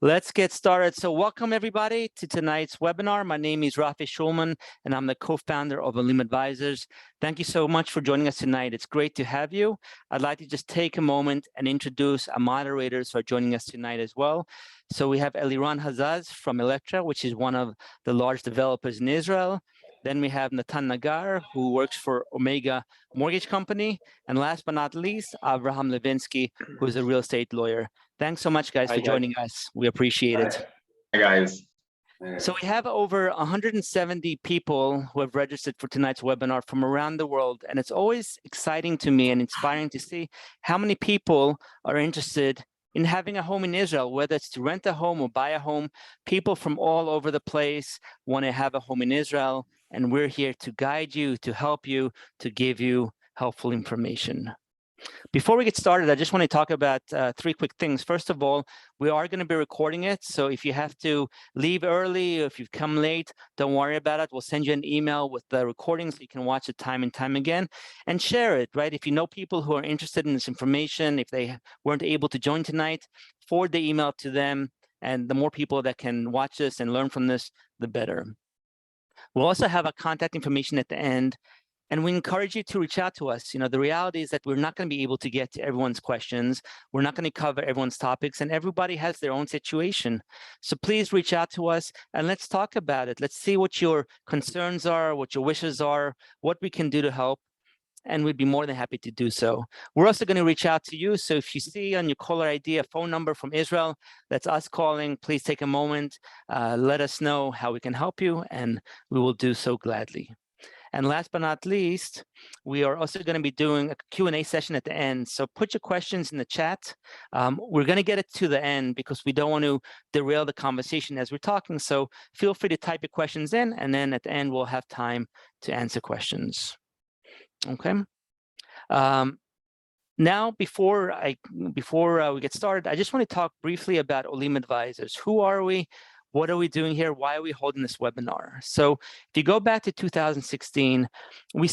Let's get started. So welcome everybody to tonight's webinar. My name is Rafi Shulman and I'm the co-founder of Olim Advisors. Thank you so much for joining us tonight. It's great to have you. I'd like to just take a moment and introduce our moderators who are joining us tonight as well. So we have Eliran Hazaz from Electra, which is one of the large developers in Israel. Then we have Natan Nagar, who works for Omega Mortgage Company. And last but not least, Avraham Levinsky, who is a real estate lawyer. Thanks so much, guys, for joining us. We appreciate it. Hi, guys. So we have over 170 people who have registered for tonight's webinar from around the world. And it's always exciting to me and inspiring to see how many people are interested in having a home in Israel, whether it's to rent a home or buy a home. People from all over the place want to have a home in Israel. And we're here to guide you, to help you, to give you helpful information. Before we get started, I just want to talk about three quick things. First of all, we are going to be recording it. So if you have to leave early, or if you've come late, don't worry about it. We'll send you an email with the recording so you can watch it time and time again and share it, right? If you know people who are interested in this information, if they weren't able to join tonight, forward the email to them. And the more people that can watch this and learn from this, the better. We'll also have a contact information at the end. And we encourage you to reach out to us. You know, the reality is that we're not going to be able to get to everyone's questions. We're not going to cover everyone's topics, and everybody has their own situation. So please reach out to us and let's talk about it. Let's see what your concerns are, what your wishes are, what we can do to help. And we'd be more than happy to do so. We're also going to reach out to you. So if you see on your caller ID a phone number from Israel, that's us calling. Please take a moment, let us know how we can help you, and we will do so gladly. And last but not least, we are also going to be doing a Q&A session at the end. So put your questions in the chat. We're going to get it to the end because we don't want to derail the conversation as we're talking. So feel free to type your questions in, and then at the end, we'll have time to answer questions. Okay. Now, before we get started, I just want to talk briefly about Olim Advisors. Who are we? What are we doing here? Why are we holding this webinar? So if you go back to 2016, we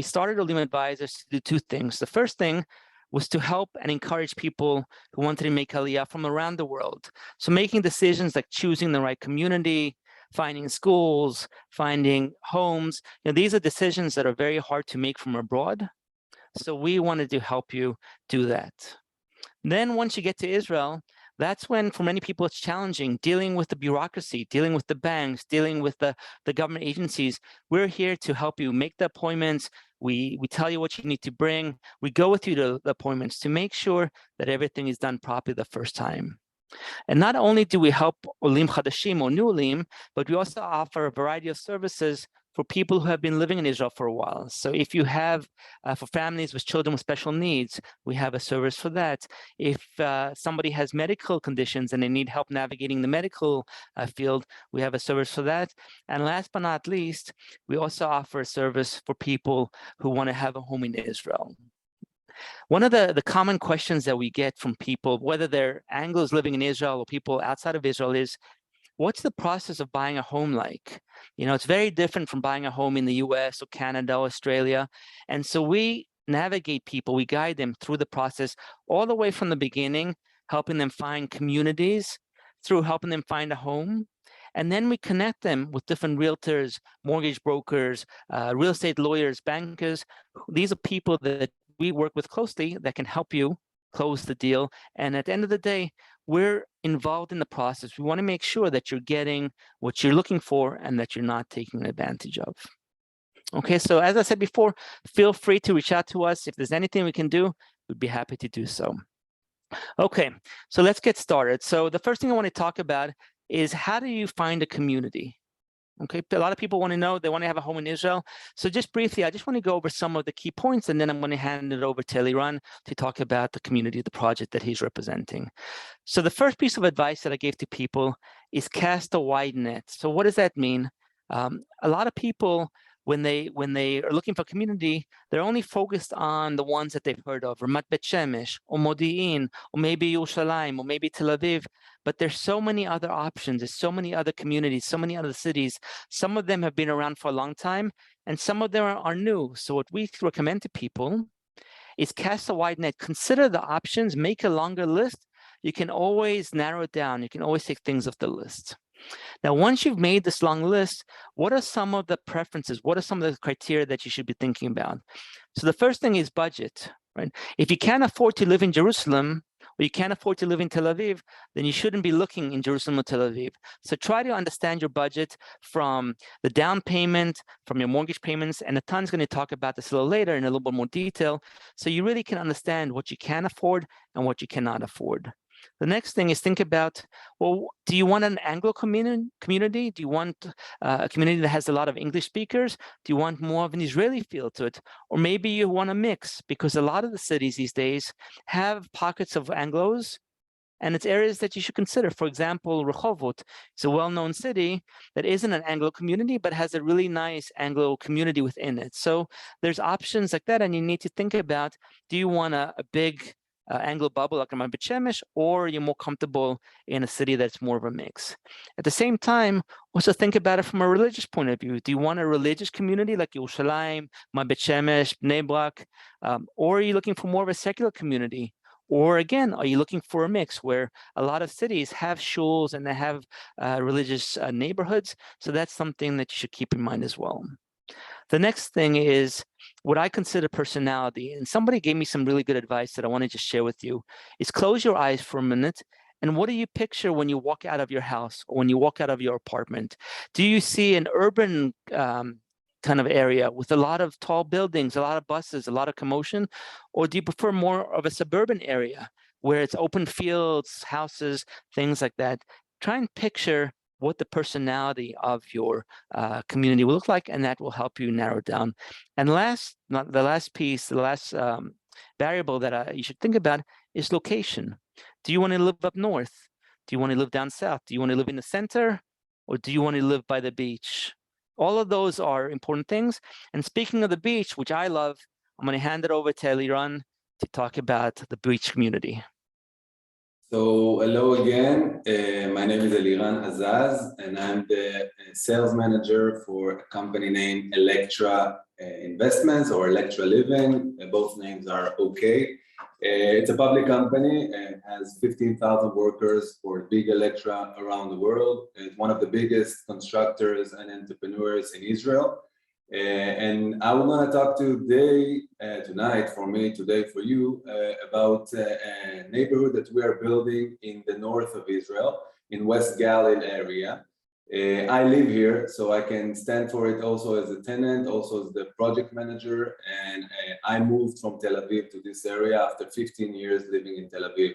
started Olim Advisors to do two things. The first thing was to help and encourage people who wanted to make Aliyah from around the world. So making decisions like choosing the right community, finding schools, finding homes. You know, these are decisions that are very hard to make from abroad. So we wanted to help you do that. Then once you get to Israel, that's when, for many people, it's challenging dealing with the bureaucracy, dealing with the banks, dealing with the government agencies. We're here to help you make the appointments. We tell you what you need to bring. We go with you to the appointments to make sure that everything is done properly the first time. And not only do we help Olim Chadashim or new Olim, but we also offer a variety of services for people who have been living in Israel for a while. So if you have, for families with children with special needs, we have a service for that. If somebody has medical conditions and they need help navigating the medical field, we have a service for that. And last but not least, we also offer a service for people who want to have a home in Israel. One of the common questions that we get from people, whether they're Anglos living in Israel or people outside of Israel, is, what's the process of buying a home like? You know, it's very different from buying a home in the US or Canada, or Australia. And so we navigate people, we guide them through the process all the way from the beginning, helping them find communities, through helping them find a home. And then we connect them with different realtors, mortgage brokers, real estate lawyers, bankers. These are people that we work with closely that can help you close the deal. And at the end of the day, we're involved in the process. We want to make sure that you're getting what you're looking for and that you're not taking advantage of. Okay, so as I said before, feel free to reach out to us. If there's anything we can do, we'd be happy to do so. Okay, so let's get started. So the first thing I want to talk about is, how do you find a community? Okay, a lot of people want to know, they want to have a home in Israel. So just briefly, I just want to go over some of the key points, and then I'm going to hand it over to Eliran to talk about the community, the project that he's representing. So the first piece of advice that I gave to people is cast a wide net. So what does that mean? A lot of people, when they are looking for community, they're only focused on the ones that they've heard of, Ramat Bet Shemesh, or Modi'in, or maybe Yerushalayim, or maybe Tel Aviv. But there's so many other options. There's so many other communities, so many other cities. Some of them have been around for a long time, and some of them are new. So what we recommend to people is cast a wide net. Consider the options, make a longer list, you can always narrow it down. You can always take things off the list. Now, once you've made this long list, what are some of the preferences? What are some of the criteria that you should be thinking about? So the first thing is budget, right? If you can't afford to live in Jerusalem, or you can't afford to live in Tel Aviv, then you shouldn't be looking in Jerusalem or Tel Aviv. So try to understand your budget from the down payment, from your mortgage payments, and Natan's going to talk about this a little later in a little bit more detail, so you really can understand what you can afford and what you cannot afford. The next thing is think about, well, do you want an Anglo community? Do you want a community that has a lot of English speakers? Do you want more of an Israeli feel to it? Or maybe you want a mix, because a lot of the cities these days have pockets of Anglos, and it's areas that you should consider. For example, Rehovot is a well-known city that isn't an Anglo community, but has a really nice Anglo community within it. So there's options like that, and you need to think about, do you want a big Anglo bubble like Ramat Bet Shemesh, or you're more comfortable in a city that's more of a mix? At the same time, also think about it from a religious point of view. Do you want a religious community like Yerushalayim, Ramat Bet Shemesh, Bnei Brak, or are you looking for more of a secular community? Or again, are you looking for a mix where a lot of cities have shuls and they have religious neighborhoods? So that's something that you should keep in mind as well. The next thing is what I consider personality. And somebody gave me some really good advice that I want to just share with you, is close your eyes for a minute. And what do you picture when you walk out of your house or when you walk out of your apartment? Do you see an urban kind of area with a lot of tall buildings, a lot of buses, a lot of commotion? Or do you prefer more of a suburban area where it's open fields, houses, things like that? Try and picture what the personality of your community will look like, and that will help you narrow down. And the last variable that you should think about is location. Do you want to live up north? Do you want to live down south? Do you want to live in the center? Or do you want to live by the beach? All of those are important things. And speaking of the beach, which I love, I'm going to hand it over to Eliran to talk about the beach community. So hello again, my name is Eliran Azaz, and I'm the sales manager for a company named Electra Investments or Electra Living. Both names are okay. It's a public company and has 15,000 workers for big Electra around the world. It's one of the biggest constructors and entrepreneurs in Israel. And I want to talk tonight for you, about a neighborhood that we are building in the north of Israel, in West Galilee area. I live here, so I can stand for it also as a tenant, also as the project manager, and I moved from Tel Aviv to this area after 15 years living in Tel Aviv.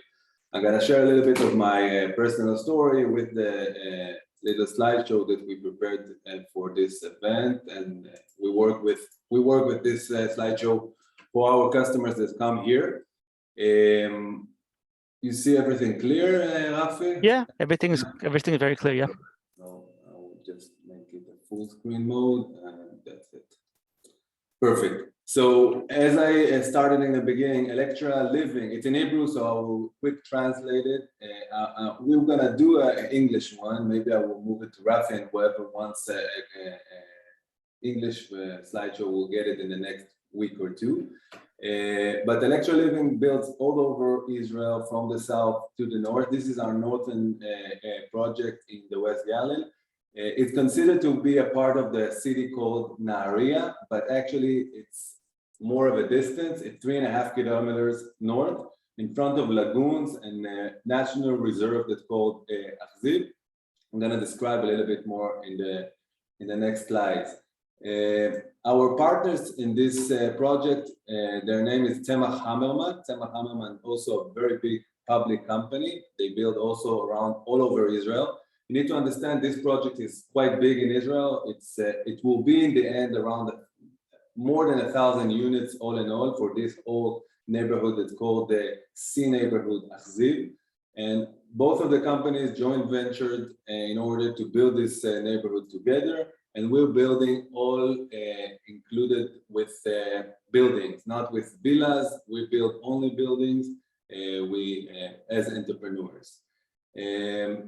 I'm going to share a little bit of my personal story with the little slideshow that we prepared for this event, and we work with this slideshow for our customers that come here. You see everything clear, Rafi? Yeah, everything is very clear. Yeah. So I will just make it a full screen mode, and that's it. Perfect. So as I started in the beginning, Electra Living, it's in Hebrew, so I will quick translate it. We're gonna do an English one. Maybe I will move it to Rafi, and whoever wants English slideshow will get it in the next week or two. But Electra Living builds all over Israel from the south to the north. This is our northern project in the West Galilee. It's considered to be a part of the city called Nahariya, but actually it's more of a distance. It's 3.5 kilometers north, in front of lagoons and a national reserve that's called Achziv. I'm going to describe a little bit more in the next slides. Our partners in this project, their name is Tzemach Hammerman. Tzemach Hammerman, also a very big public company. They build also around all over Israel. You need to understand this project is quite big in Israel. It will be in the end around more than 1,000 units all in all for this whole neighborhood that's called the C neighborhood Achziv. And both of the companies joint ventured in order to build this neighborhood together. And we're building all included with buildings, not with villas. We build only buildings as entrepreneurs.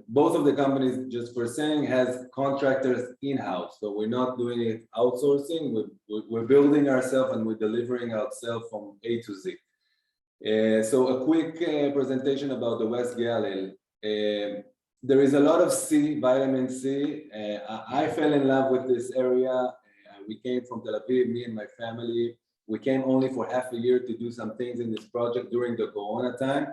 Both of the companies, just for saying, has contractors in-house. So we're not doing it outsourcing. We're building ourselves and we're delivering ourselves from A to Z. So a quick presentation about the West Galilee. There is a lot of C, vitamin C. I fell in love with this area. We came from Tel Aviv, me and my family. We came only for half a year to do some things in this project during the Corona time.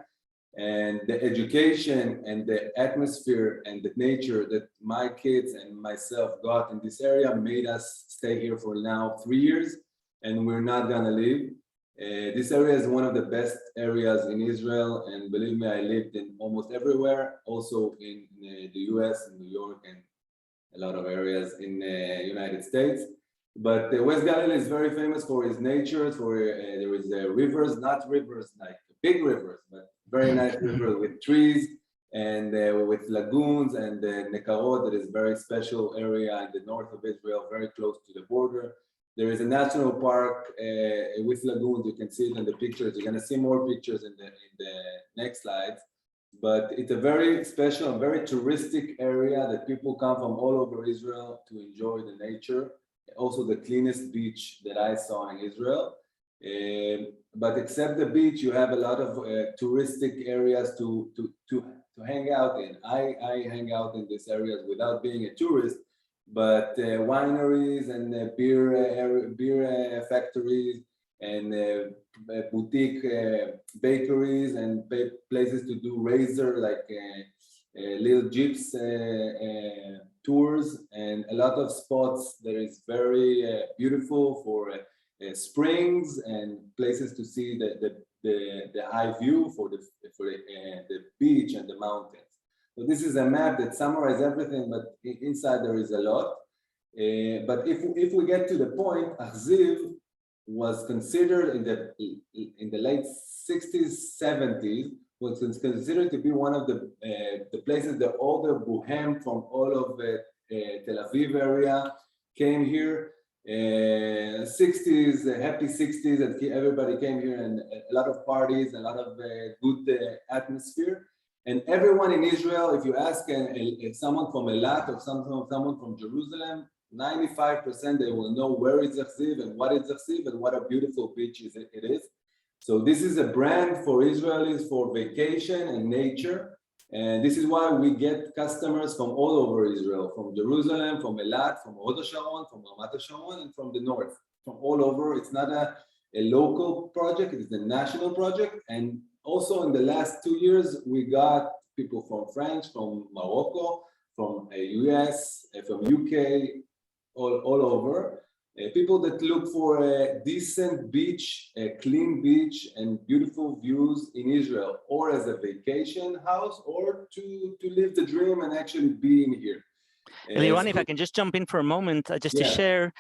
And the education and the atmosphere and the nature that my kids and myself got in this area made us stay here for now 3 years, and we're not gonna leave. This area is one of the best areas in Israel, and believe me, I lived in almost everywhere, also in the US, in New York, and a lot of areas in the United States. But the West Galilee is very famous for its nature, for there is rivers, not rivers like big rivers, but very nice rivers with trees and with lagoons and Nekarot, that is very special area in the north of Israel, very close to the border. There is a national park with lagoons. You can see it in the pictures. You're going to see more pictures in the next slides. But it's a very special and very touristic area that people come from all over Israel to enjoy the nature. Also the cleanest beach that I saw in Israel. But except the beach, you have a lot of touristic areas to hang out in. I hang out in these areas without being a tourist, but wineries and beer factories and boutique bakeries and places to do razor, like little jeeps tours, and a lot of spots that is very beautiful for springs and places to see the high view for the beach and the mountains. So this is a map that summarizes everything, but inside there is a lot. But if we get to the point, Achziv was considered in the late 60s, 70s, was considered to be one of the places that all the Bohem from all of the Tel Aviv area came here. 60s, happy 60s, and everybody came here, and a lot of parties, a lot of good atmosphere. And everyone in Israel, if you ask someone from Eilat or someone from Jerusalem, 95% they will know where is Achziv and what is Achziv and what a beautiful beach it is. So this is a brand for Israelis for vacation and nature. And this is why we get customers from all over Israel, from Jerusalem, from Eilat, from Hod HaSharon, from Ramat HaSharon, and from the north, from all over. It's not a local project, it's a national project. And also in the last 2 years, we got people from France, from Morocco, from US, from UK, all over. People that look for a decent beach, a clean beach, and beautiful views in Israel, or as a vacation house, or to live the dream and actually being here. Eliran, if I can just jump in for a moment, just to share.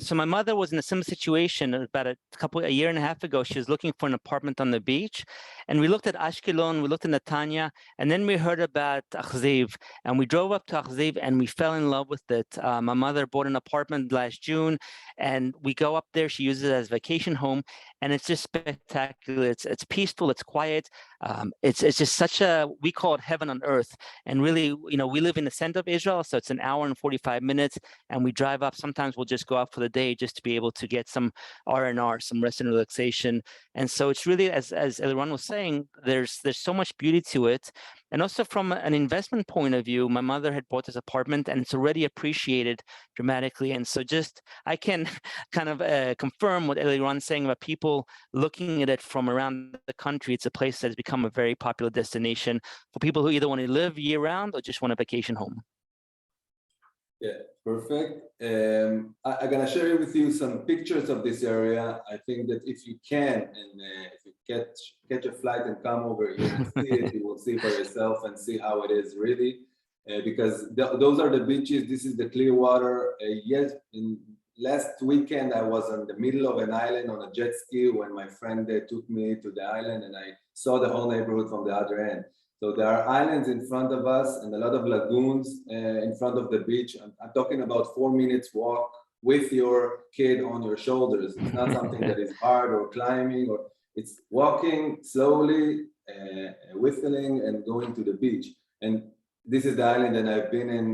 So my mother was in a similar situation about a year and a half ago. She was looking for an apartment on the beach, and we looked at Ashkelon, we looked at Netanya, and then we heard about Achziv, and we drove up to Achziv, and we fell in love with it. My mother bought an apartment last June, and we go up there. She uses it as a vacation home, and it's just spectacular. It's peaceful, it's quiet. It's just such we call it heaven on earth. And really, we live in the center of Israel, so it's an hour and 45 minutes, and we drive up. Sometimes we'll just go out for the day just to be able to get some R&R, some rest and relaxation. And so it's really, as Eliran was saying, there's so much beauty to it. And also from an investment point of view, my mother had bought this apartment and it's already appreciated dramatically. And so I can kind of confirm what Eliran's saying about people looking at it from around the country. It's a place that has become a very popular destination for people who either want to live year round or just want a vacation home. Yeah, perfect. I'm gonna share with you some pictures of this area. I think that if you can, and if you catch a flight and come over here and see it, you will see for yourself and see how it is really. Because those are the beaches. This is the clear water. Yes, last weekend I was on the middle of an island on a jet ski when my friend took me to the island, and I saw the whole neighborhood from the other end. So there are islands in front of us and a lot of lagoons in front of the beach. I'm talking about 4 minutes walk with your kid on your shoulders. It's not something that is hard or climbing, or it's walking slowly, whistling and going to the beach. And this is the island that I've been in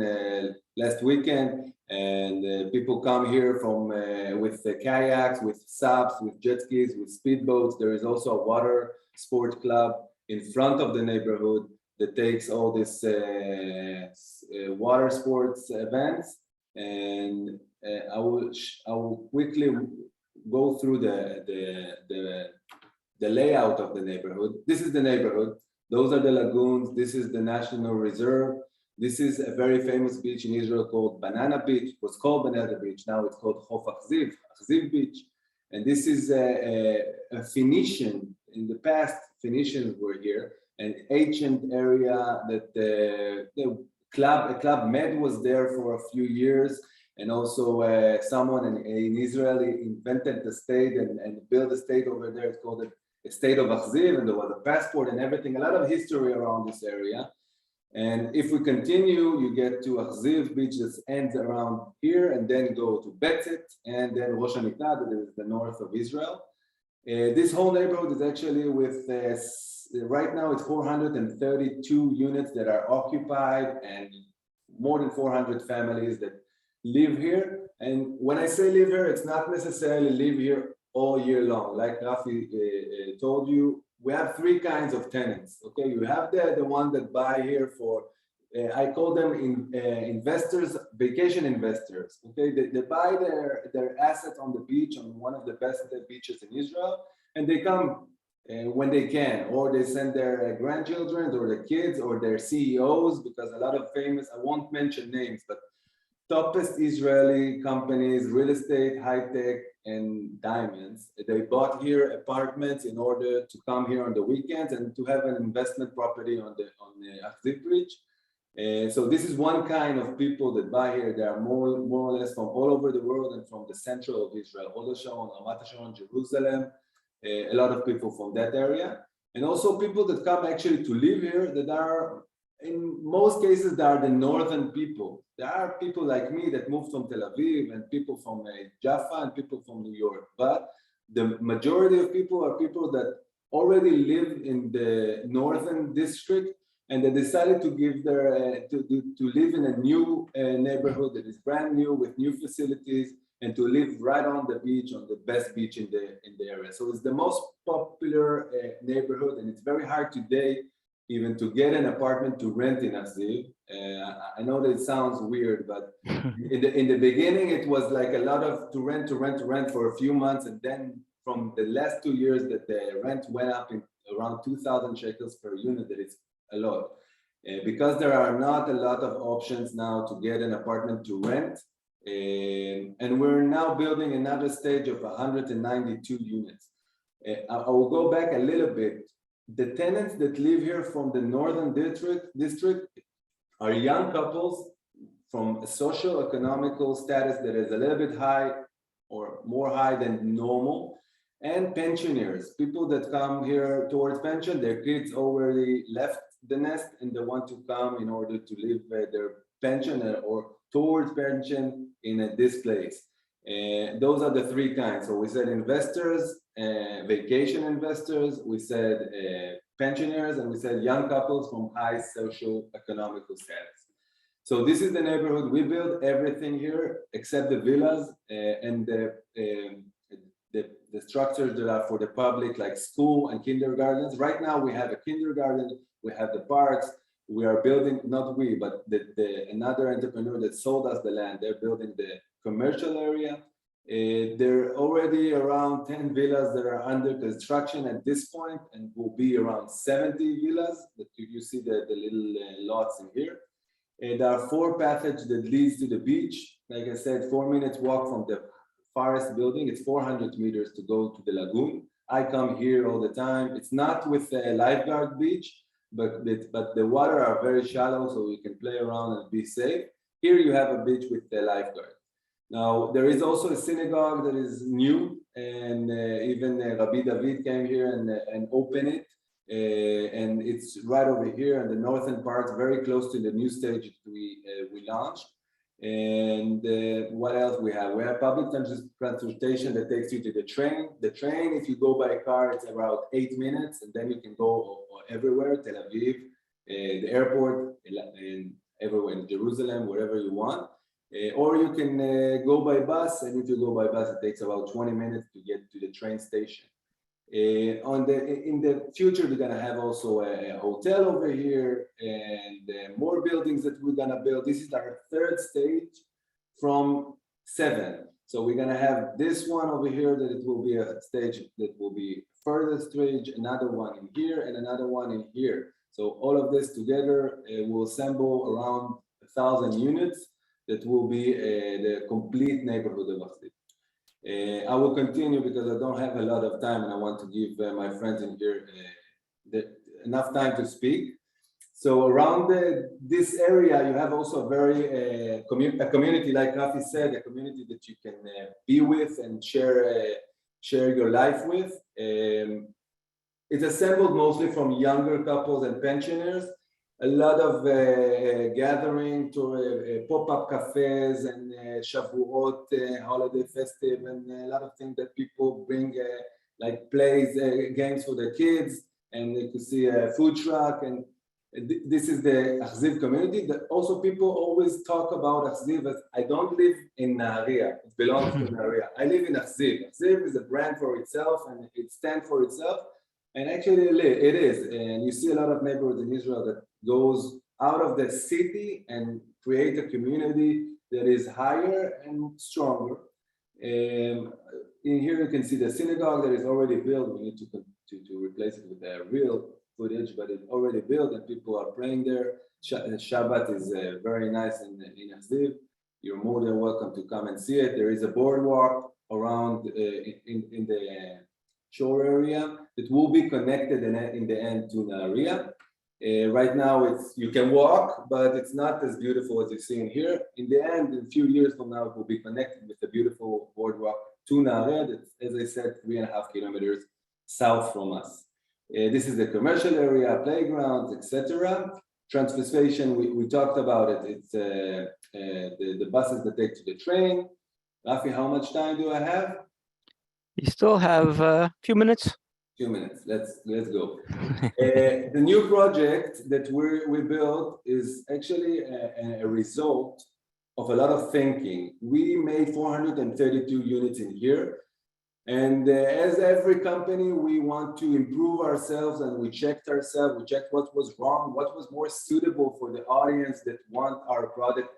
last weekend, and people come here from with kayaks, with SUPs, with jet skis, with speedboats. There is also a water sport club in front of the neighborhood that takes all this water sports events, and I will quickly go through the layout of the neighborhood. This is the neighborhood. Those are the lagoons. This is the National Reserve. This is a very famous beach in Israel called Banana Beach. It was called Banana Beach. Now it's called Chof Achziv, Achziv Beach. And this is a Phoenician. In the past, Phoenicians were here. An ancient area that a club Med was there for a few years. And also someone in Israel invented the state and built a state over there. It's called a state of Achziv, and there was a passport and everything. A lot of history around this area. And if we continue, you get to Achziv Beach that ends around here, and then go to Betzet, and then Rosh Hanitah, that is the north of Israel. This whole neighborhood is actually with, right now it's 432 units that are occupied, and more than 400 families that live here. And when I say live here, it's not necessarily live here all year long. Like Rafi told you, we have three kinds of tenants. Okay, you have the one that buy here for, I call them investors, vacation investors. Okay, they buy their assets on the beach, on one of the best beaches in Israel, and they come when they can, or they send their grandchildren or their kids or their CEOs, because a lot of famous, I won't mention names, but toppest Israeli companies, real estate, high tech, and diamonds. They bought here apartments in order to come here on the weekends and to have an investment property on the Achziv Bridge. So this is one kind of people that buy here. They are more or less from all over the world and from the central of Israel, Hod HaSharon, Ramat HaSharon, Jerusalem, a lot of people from that area. And also people that come actually to live here that are, in most cases, they are the northern people. There are people like me that moved from Tel Aviv, and people from Jaffa, and people from New York. But the majority of people are people that already live in the northern district, and they decided to give their to live in a new neighborhood that is brand new with new facilities, and to live right on the beach, on the best beach in the area. So it's the most popular neighborhood, and it's very hard today even to get an apartment to rent in Achziv. I know that it sounds weird, but in the beginning, it was like a lot of to rent for a few months. And then from the last 2 years that the rent went up in around 2,000 shekels per unit, that is a lot. Because there are not a lot of options now to get an apartment to rent. And we're now building another stage of 192 units. I will go back a little bit. The tenants that live here from the northern district are young couples from a socio-economical status that is a little bit high or more high than normal, and pensioners, people that come here towards pension. Their kids already left the nest and they want to come in order to live their pension or towards pension in this place. Those are the three kinds. So we said investors, vacation investors, we said pensioners, and we said young couples from high social economical status. So this is the neighborhood. We build everything here except the villas and the structures that are for the public, like school and kindergartens. Right now we have a kindergarten, we have the parks. We are building, not we, but another entrepreneur that sold us the land, they're building the commercial area. There are already around 10 villas that are under construction at this point, and will be around 70 villas that you see the little lots in here. There are 4 passages that leads to the beach. Like I said, 4 minutes walk from the forest building. It's 400 meters to go to the lagoon. I come here all the time. It's not with a lifeguard beach, but the water are very shallow, so you can play around and be safe. Here you have a beach with the lifeguard. Now, there is also a synagogue that is new, and even Rabbi David came here and opened it. And it's right over here in the northern part, very close to the new stage that we launched. And what else we have? We have public transportation that takes you to the train. The train, if you go by car, it's about 8 minutes, and then you can go everywhere, Tel Aviv, the airport, and everywhere in Jerusalem, wherever you want. Or you can go by bus, and if you go by bus, it takes about 20 minutes to get to the train station. In the future, we're gonna have also a hotel over here and more buildings that we're gonna build. This is our third stage from 7. So we're gonna have this one over here that it will be a stage that will be further stage, another one in here and another one in here. So all of this together will assemble around 1,000 units that will be the complete neighborhood of Achziv. I will continue because I don't have a lot of time and I want to give my friends in here enough time to speak. So around this area, you have also a very community, like Rafi said, a community that you can be with and share your life with. It's assembled mostly from younger couples and pensioners. A lot of gathering to pop-up cafes and Shavuot holiday festive, and a lot of things that people bring like plays, games for the kids, and you can see a food truck. And this is the Achziv community. That also people always talk about Achziv as I don't live in Nahariya. It belongs to Nahariya. I live in Achziv. Achziv is a brand for itself and it stands for itself. And actually it is. And you see a lot of neighborhoods in Israel that goes out of the city and create a community that is higher and stronger. In here you can see the synagogue that is already built. We need to replace it with a real footage, but it's already built and people are praying there. Shabbat is very nice in Achziv. You're more than welcome to come and see it. There is a boardwalk around in the shore area that will be connected in the end to Nahariya. Right now you can walk, but it's not as beautiful as you see in here. In the end, in a few years from now, it will be connected with a beautiful boardwalk to Nahariya that's, as I said, 3.5 kilometers south from us. This is the commercial area, playgrounds, etc. Transfer station, we talked about it. It's the buses that take to the train. Rafi, how much time do I have? You still have a few minutes. Few minutes. Let's go. The new project that we built is actually a result of a lot of thinking. We made 432 units in here. And as every company, we want to improve ourselves, and we checked ourselves. We checked what was wrong, what was more suitable for the audience that want our product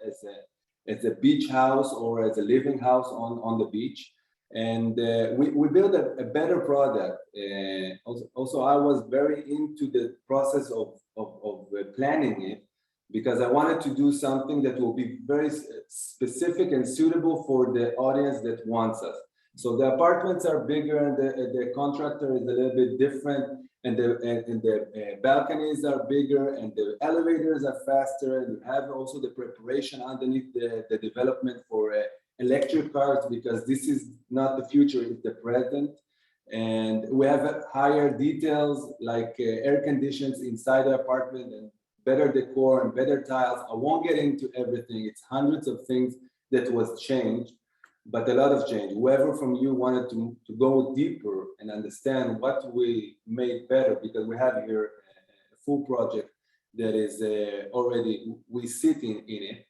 as a beach house or as a living house on the beach. And we built a better product. Also, I was very into the process of planning it, because I wanted to do something that will be very specific and suitable for the audience that wants us. So the apartments are bigger, and the contractor is a little bit different, and the balconies are bigger, and the elevators are faster, and you have also the preparation underneath the development for electric cars, because this is not the future, it's the present. And we have higher details like air conditions inside the apartment and better decor and better tiles. I won't get into everything. It's hundreds of things that was changed, but a lot of change. Whoever from you wanted to go deeper and understand what we made better, because we have here a full project that is already, we sit in it.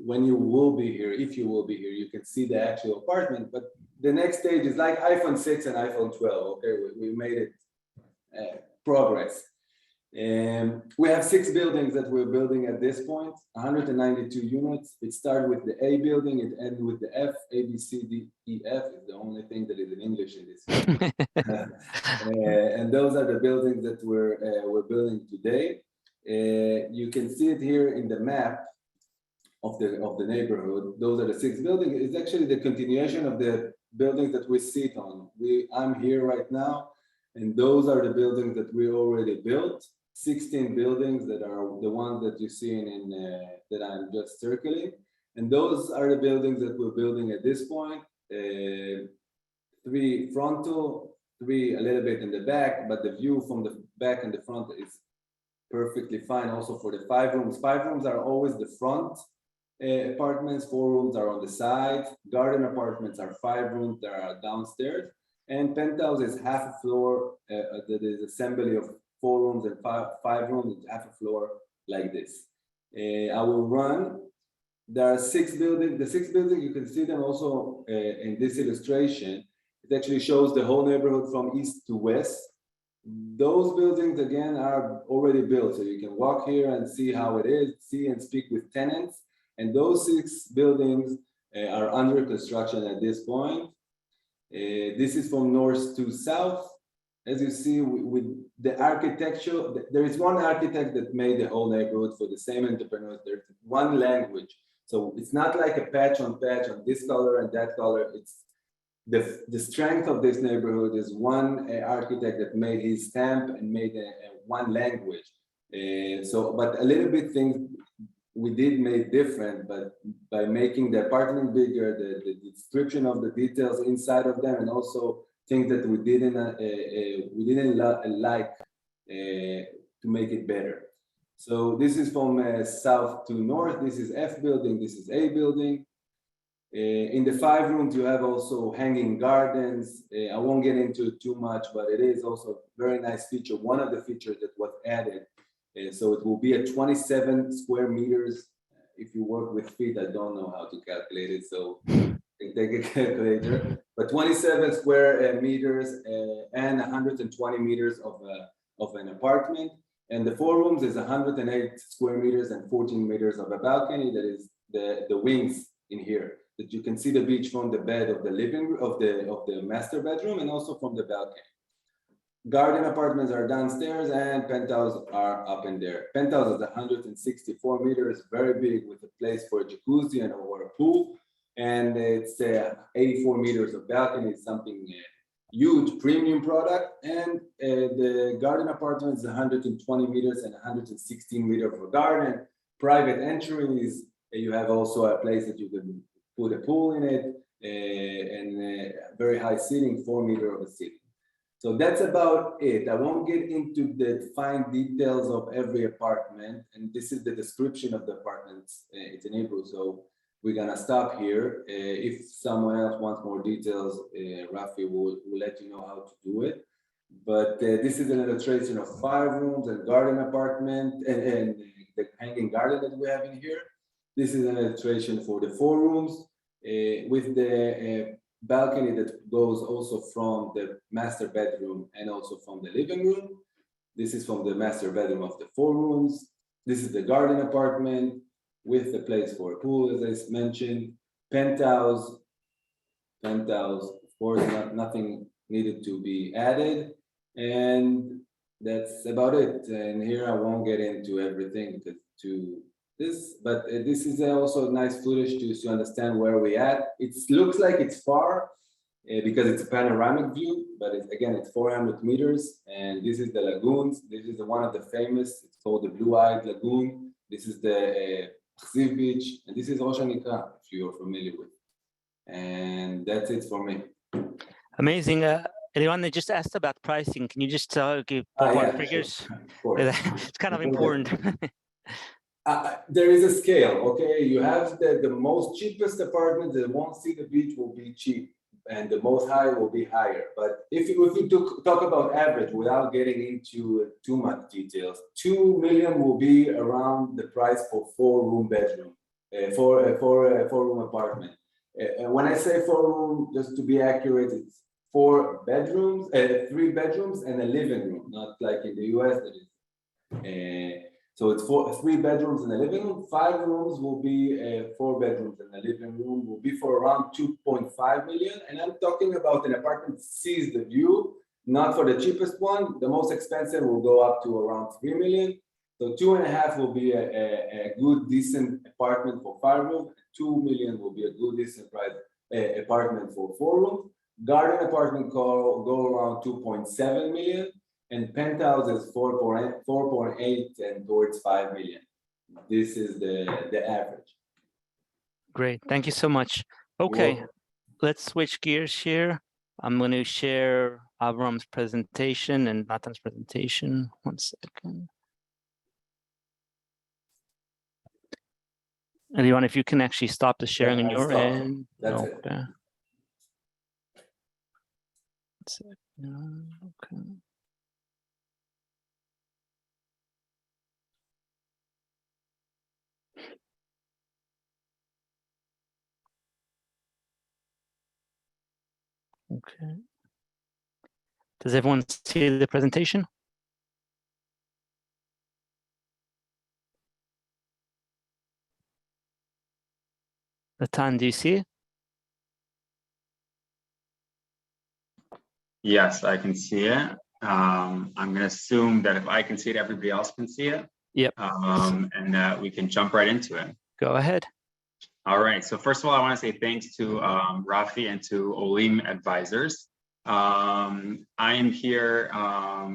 When you will be here, if you will be here, you can see the actual apartment. But the next stage is like iPhone 6 and iPhone 12. Okay, we made it progress. We have 6 buildings that we're building at this point, 192 units. It started with the A building, it ended with the F. A, B, C, D, E, F is the only thing that is in English in this. And those are the buildings that we're building today. You can see it here in the map of the neighborhood. Those are the 6 buildings. It's actually the continuation of the buildings that we sit on. I'm here right now, and those are the buildings that we already built. 16 buildings that are the ones that you see that I'm just circling. And those are the buildings that we're building at this point. 3 frontal, 3 a little bit in the back, but the view from the back and the front is perfectly fine. Also for the 5 rooms. 5 rooms are always the front apartments, 4 rooms are on the side. Garden apartments are 5 rooms that are downstairs. And penthouse is half a floor that is assembly of 4 rooms and five rooms, it's half a floor like this. I will run. There are 6 buildings. The 6 buildings, you can see them also in this illustration. It actually shows the whole neighborhood from east to west. Those buildings, again, are already built. So you can walk here and see how it is, see and speak with tenants. And those 6 buildings are under construction at this point. This is from north to south. As you see, with the architecture, there is one architect that made the whole neighborhood for the same entrepreneurs. There's one language. So it's not like a patch on this color and that color. It's the strength of this neighborhood is one architect that made his stamp and made one language. But a little bit things we did make different, but by making the apartment bigger, the description of the details inside of them, and also things that we didn't like to make it better. So this is from south to north. This is F building. This is A building. In the 5 rooms, you have also hanging gardens. I won't get into it too much, but it is also a very nice feature. One of the features that was added. So it will be at 27 square meters. If you work with feet, I don't know how to calculate it, so you can take a calculator. But 27 square meters and 120 meters of an apartment. And the 4 rooms is 108 square meters and 14 meters of a balcony. That is the wings in here. That you can see the beach from the bed of the living of the master bedroom and also from the balcony. Garden apartments are downstairs and penthouse are up in there. Penthouse is 164 meters, very big, with a place for a jacuzzi and or a pool. And it's 84 meters of balcony. It's something huge, premium product. And the garden apartment is 120 meters and 116 meters for garden. Private entries. You have also a place that you can put a pool in it, and very high ceiling, 4 meters of a ceiling. So that's about it. I won't get into the fine details of every apartment, and this is the description of the apartments. It's in Hebrew, so we're gonna stop here. If someone else wants more details, Rafi will let you know how to do it. But this is an illustration of 5 rooms and garden apartment and the hanging garden that we have in here. This is an illustration for the 4 rooms with the balcony that goes also from the master bedroom and also from the living room. This is from the master bedroom of the 4 rooms. This is the garden apartment with the place for a pool, as I mentioned. Penthouse, of course, nothing needed to be added. And that's about it. And here I won't get into everything but this is also nice footage to understand where we at. It looks like it's far because it's a panoramic view, but it's 400 meters. And this is the lagoons. This is one of the famous, it's called the Blue-Eyed Lagoon. This is the Chziv Beach, and this is Rosh Hanikra, if you're familiar with. And that's it for me. Amazing. Anyone that just asked about pricing, can you just give ballpark figures? Sure. It's kind of important. There is a scale, okay? You have the most cheapest apartment that won't see the beach will be cheap, and the most high will be higher. But if we talk about average without getting into too much details, 2 million will be around the price for 4-room bedroom, for a 4-room apartment. When I say 4-room, just to be accurate, it's 4 bedrooms, 3 bedrooms and a living room, not like in the US that is. So it's 3 bedrooms and a living room. 5 rooms will be 4 bedrooms and a living room will be for around 2.5 million. And I'm talking about an apartment sees the view, not for the cheapest one. The most expensive will go up to around 3 million. So 2.5 will be a good, decent apartment for 5 rooms. 2 million will be a good, decent price apartment for 4 rooms. Garden apartment go around 2.7 million. And penthouse is 4.8 and towards 5 million. This is the average. Great, thank you so much. Okay, let's switch gears here. I'm going to share Avram's presentation and Natan's presentation. 1 second. Anyone, if you can actually stop the sharing on your end. That's it. Okay. 1 second. Okay. Okay. Does everyone see the presentation? Natan, do you see it? Yes, I can see it. I'm going to assume that if I can see it, everybody else can see it. Yep. And that we can jump right into it. Go ahead. All right. So first of all, I want to say thanks to Rafi and to Olim Advisors. I am here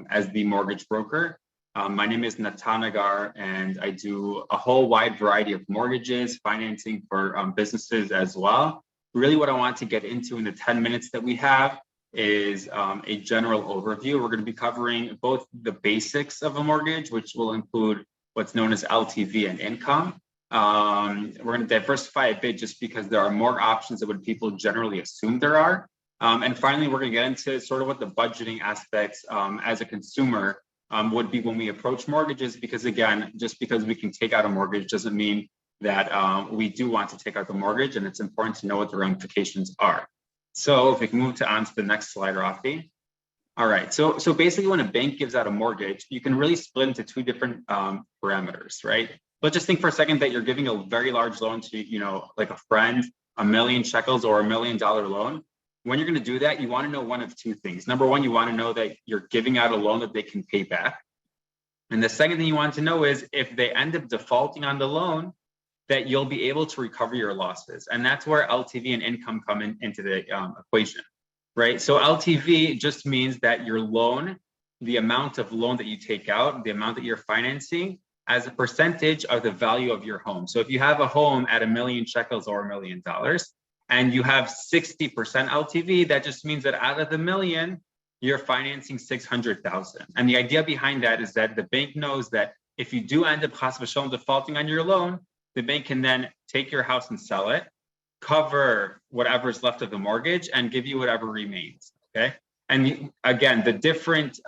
as the mortgage broker. My name is Natan Agar, and I do a whole wide variety of mortgages, financing for businesses as well. Really what I want to get into in the 10 minutes that we have is a general overview. We're going to be covering both the basics of a mortgage, which will include what's known as LTV and income. We're going to diversify a bit just because there are more options than what people generally assume there are. And finally, we're going to get into sort of what the budgeting aspects as a consumer would be when we approach mortgages, because again, just because we can take out a mortgage doesn't mean that we do want to take out the mortgage, and it's important to know what the ramifications are. So if we can move on to the next slide, Rafi. All right, so basically when a bank gives out a mortgage, you can really split into two different parameters, right? Let's just think for a second that you're giving a very large loan to, like a friend, 1 million shekels or $1 million loan. When you're going to do that, you want to know one of two things. Number one, you want to know that you're giving out a loan that they can pay back. And the second thing you want to know is if they end up defaulting on the loan, that you'll be able to recover your losses. And that's where LTV and income come into the equation, right? So LTV just means that your loan, the amount of loan that you take out, the amount that you're financing as a percentage of the value of your home. So if you have a home at 1 million shekels or $1 million and you have 60% LTV, that just means that out of the million, you're financing 600,000. And the idea behind that is that the bank knows that if you do end up chas v'shalom defaulting on your loan, the bank can then take your house and sell it, cover whatever's left of the mortgage, and give you whatever remains, okay? And again, the different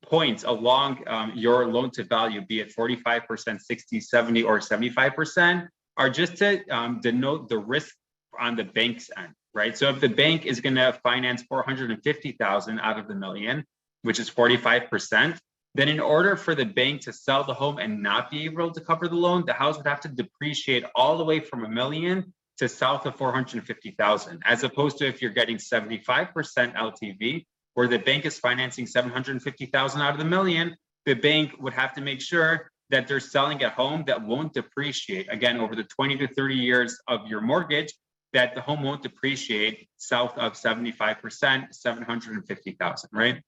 points along your loan to value, be it 45%, 60, 70, or 75%, are just to denote the risk on the bank's end, right? So if the bank is going to finance 450,000 out of the million, which is 45%, then in order for the bank to sell the home and not be able to cover the loan, the house would have to depreciate all the way from 1 million to south of 450,000, as opposed to if you're getting 75% LTV, where the bank is financing 750,000 out of the million, the bank would have to make sure that they're selling a home that won't depreciate, again, over the 20 to 30 years of your mortgage, that the home won't depreciate south of 75%, 750,000, right?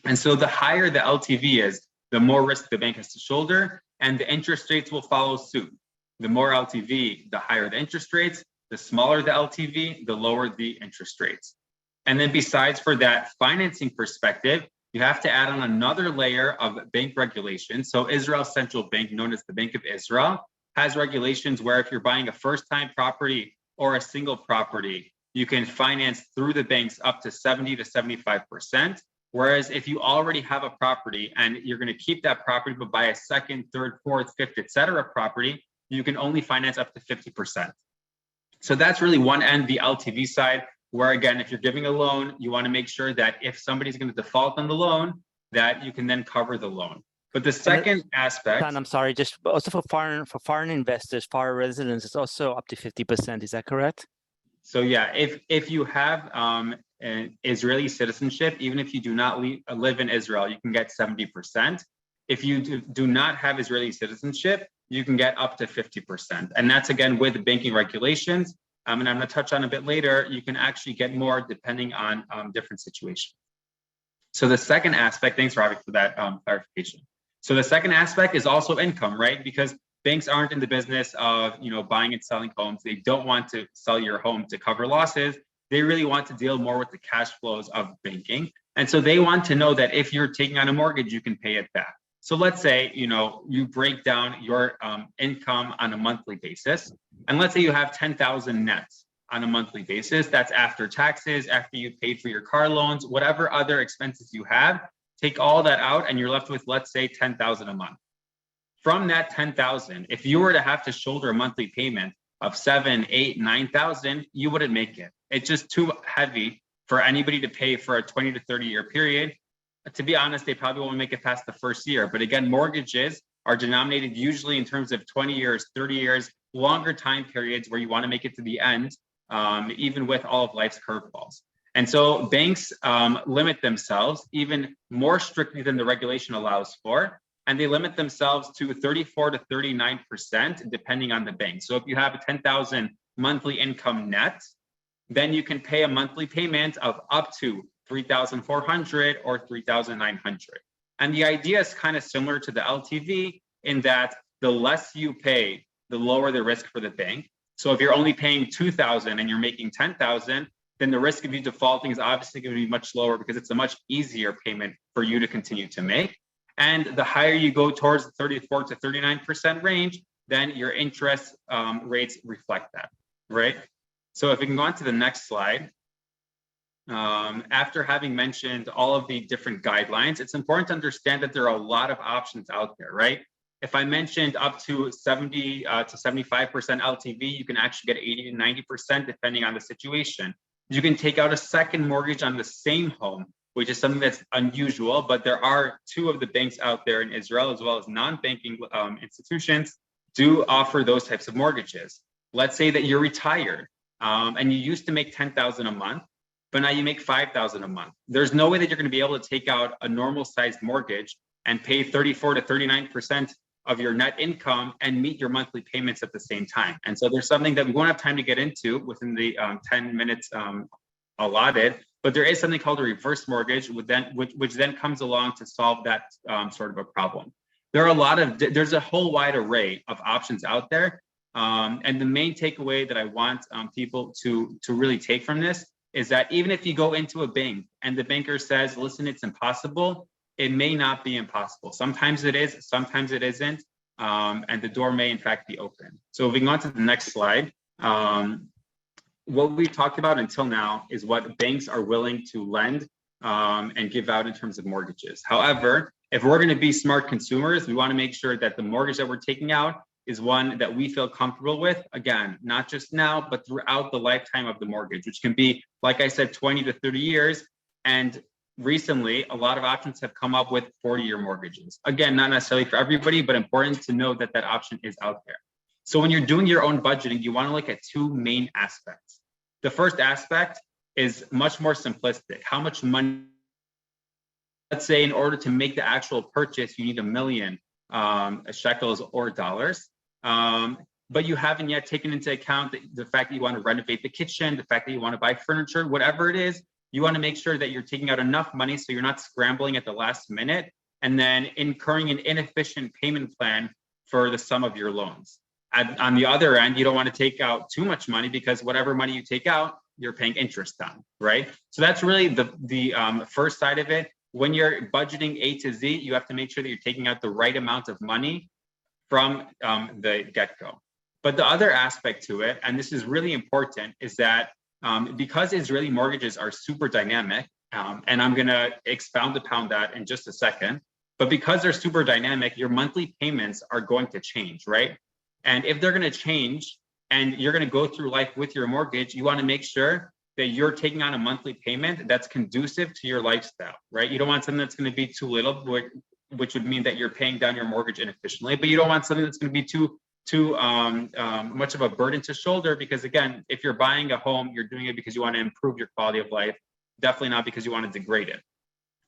And so the higher the LTV is, the more risk the bank has to shoulder, and the interest rates will follow suit. The more LTV, the higher the interest rates, the smaller the LTV, the lower the interest rates. And then besides, for that financing perspective, you have to add on another layer of bank regulations. So Israel's central bank, known as the Bank of Israel, has regulations where if you're buying a first-time property or a single property, you can finance through the banks up to 70 to 75%. Whereas if you already have a property and you're going to keep that property, but buy a second, third, fourth, fifth, et cetera property, you can only finance up to 50%. So that's really one end, the LTV side, where again, if you're giving a loan, you want to make sure that if somebody's going to default on the loan, that you can then cover the loan. But the second aspect, Dan, I'm sorry, just also for foreign investors, foreign residents, it's also up to 50%. Is that correct? So yeah, if you have an Israeli citizenship, even if you do not live in Israel, you can get 70%. If you do not have Israeli citizenship, you can get up to 50%. And that's again with banking regulations. And I'm going to touch on a bit later, you can actually get more depending on different situations. So the second aspect, thanks Rafi for that clarification. So the second aspect is also income, right? Because banks aren't in the business of buying and selling homes. They don't want to sell your home to cover losses. They really want to deal more with the cash flows of banking. And so they want to know that if you're taking on a mortgage, you can pay it back. So let's say, you break down your income on a monthly basis. And let's say you have 10,000 nets on a monthly basis. That's after taxes, after you paid for your car loans, whatever other expenses you have, take all that out and you're left with, let's say, 10,000 a month. From that 10,000, if you were to have to shoulder a monthly payment of 7, 8, 9,000, you wouldn't make it. It's just too heavy for anybody to pay for a 20 to 30 year period. To be honest, they probably won't make it past the first year. But again, mortgages are denominated usually in terms of 20 years, 30 years, longer time periods where you want to make it to the end, even with all of life's curveballs. And so banks limit themselves even more strictly than the regulation allows for. And they limit themselves to 34 to 39%, depending on the bank. So if you have a 10,000 monthly income net, then you can pay a monthly payment of up to 3,400 or 3,900. And the idea is kind of similar to the LTV in that the less you pay, the lower the risk for the bank. So if you're only paying 2,000 and you're making 10,000, then the risk of you defaulting is obviously going to be much lower because it's a much easier payment for you to continue to make. And the higher you go towards the 34 to 39% range, then your interest rates reflect that, right? So if we can go on to the next slide. After having mentioned all of the different guidelines, it's important to understand that there are a lot of options out there, right? If I mentioned up to 70 to 75% LTV, you can actually get 80 to 90% depending on the situation. You can take out a second mortgage on the same home, which is something that's unusual, but there are two of the banks out there in Israel, as well as non-banking institutions, do offer those types of mortgages. Let's say that you're retired and you used to make 10,000 a month, but now you make 5,000 a month. There's no way that you're going to be able to take out a normal sized mortgage and pay 34 to 39% of your net income and meet your monthly payments at the same time. And so there's something that we won't have time to get into within the 10 minutes allotted, but there is something called a reverse mortgage, which then comes along to solve that sort of a problem. There's a whole wide array of options out there. And the main takeaway that I want people to really take from this is that even if you go into a bank and the banker says, listen, it's impossible, it may not be impossible. Sometimes it is, sometimes it isn't, and the door may in fact be open. So moving on to the next slide, what we've talked about until now is what banks are willing to lend and give out in terms of mortgages. However, if we're going to be smart consumers, we want to make sure that the mortgage that we're taking out is one that we feel comfortable with, again, not just now, but throughout the lifetime of the mortgage, which can be, like I said, 20 to 30 years. And recently, a lot of options have come up with 40-year mortgages. Again, not necessarily for everybody, but important to know that that option is out there. So when you're doing your own budgeting, you want to look at two main aspects. The first aspect is much more simplistic. How much money, let's say in order to make the actual purchase, you need $1 million shekels or dollars. But you haven't yet taken into account the fact that you want to renovate the kitchen, the fact that you want to buy furniture, whatever it is. You want to make sure that you're taking out enough money so you're not scrambling at the last minute and then incurring an inefficient payment plan for the sum of your loans. On the other end, you don't want to take out too much money because whatever money you take out, you're paying interest on, right? So that's really the first side of it. When you're budgeting A to Z, you have to make sure that you're taking out the right amount of money from the get-go. But the other aspect to it, and this is really important, is that because Israeli mortgages are super dynamic, and I'm going to expound upon that in just a second, but because they're super dynamic, your monthly payments are going to change, right? And if they're going to change and you're going to go through life with your mortgage, you want to make sure that you're taking on a monthly payment that's conducive to your lifestyle, right? You don't want something that's going to be too little, which would mean that you're paying down your mortgage inefficiently, but you don't want something that's going to be too much of a burden to shoulder, because again, if you're buying a home, you're doing it because you want to improve your quality of life, definitely not because you want to degrade it.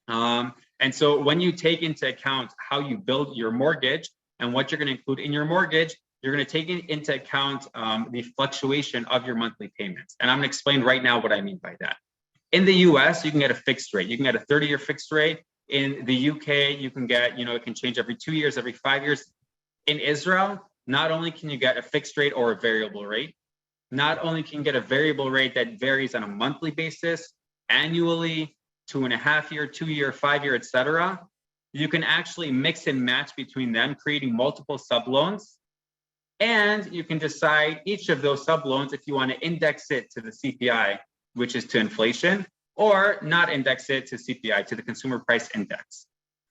And so when you take into account how you build your mortgage and what you're going to include in your mortgage, you're going to take into account the fluctuation of your monthly payments. And I'm going to explain right now what I mean by that. In the US, you can get a fixed rate. You can get a 30-year fixed rate. In the UK, you can get, it can change every 2 years, every 5 years. In Israel, not only can you get a fixed rate or a variable rate, not only can you get a variable rate that varies on a monthly basis, annually, 2.5 year, 2 year, 5 year, etc. You can actually mix and match between them, creating multiple subloans. And you can decide each of those subloans if you want to index it to the CPI, which is to inflation, or not index it to CPI, to the consumer price index.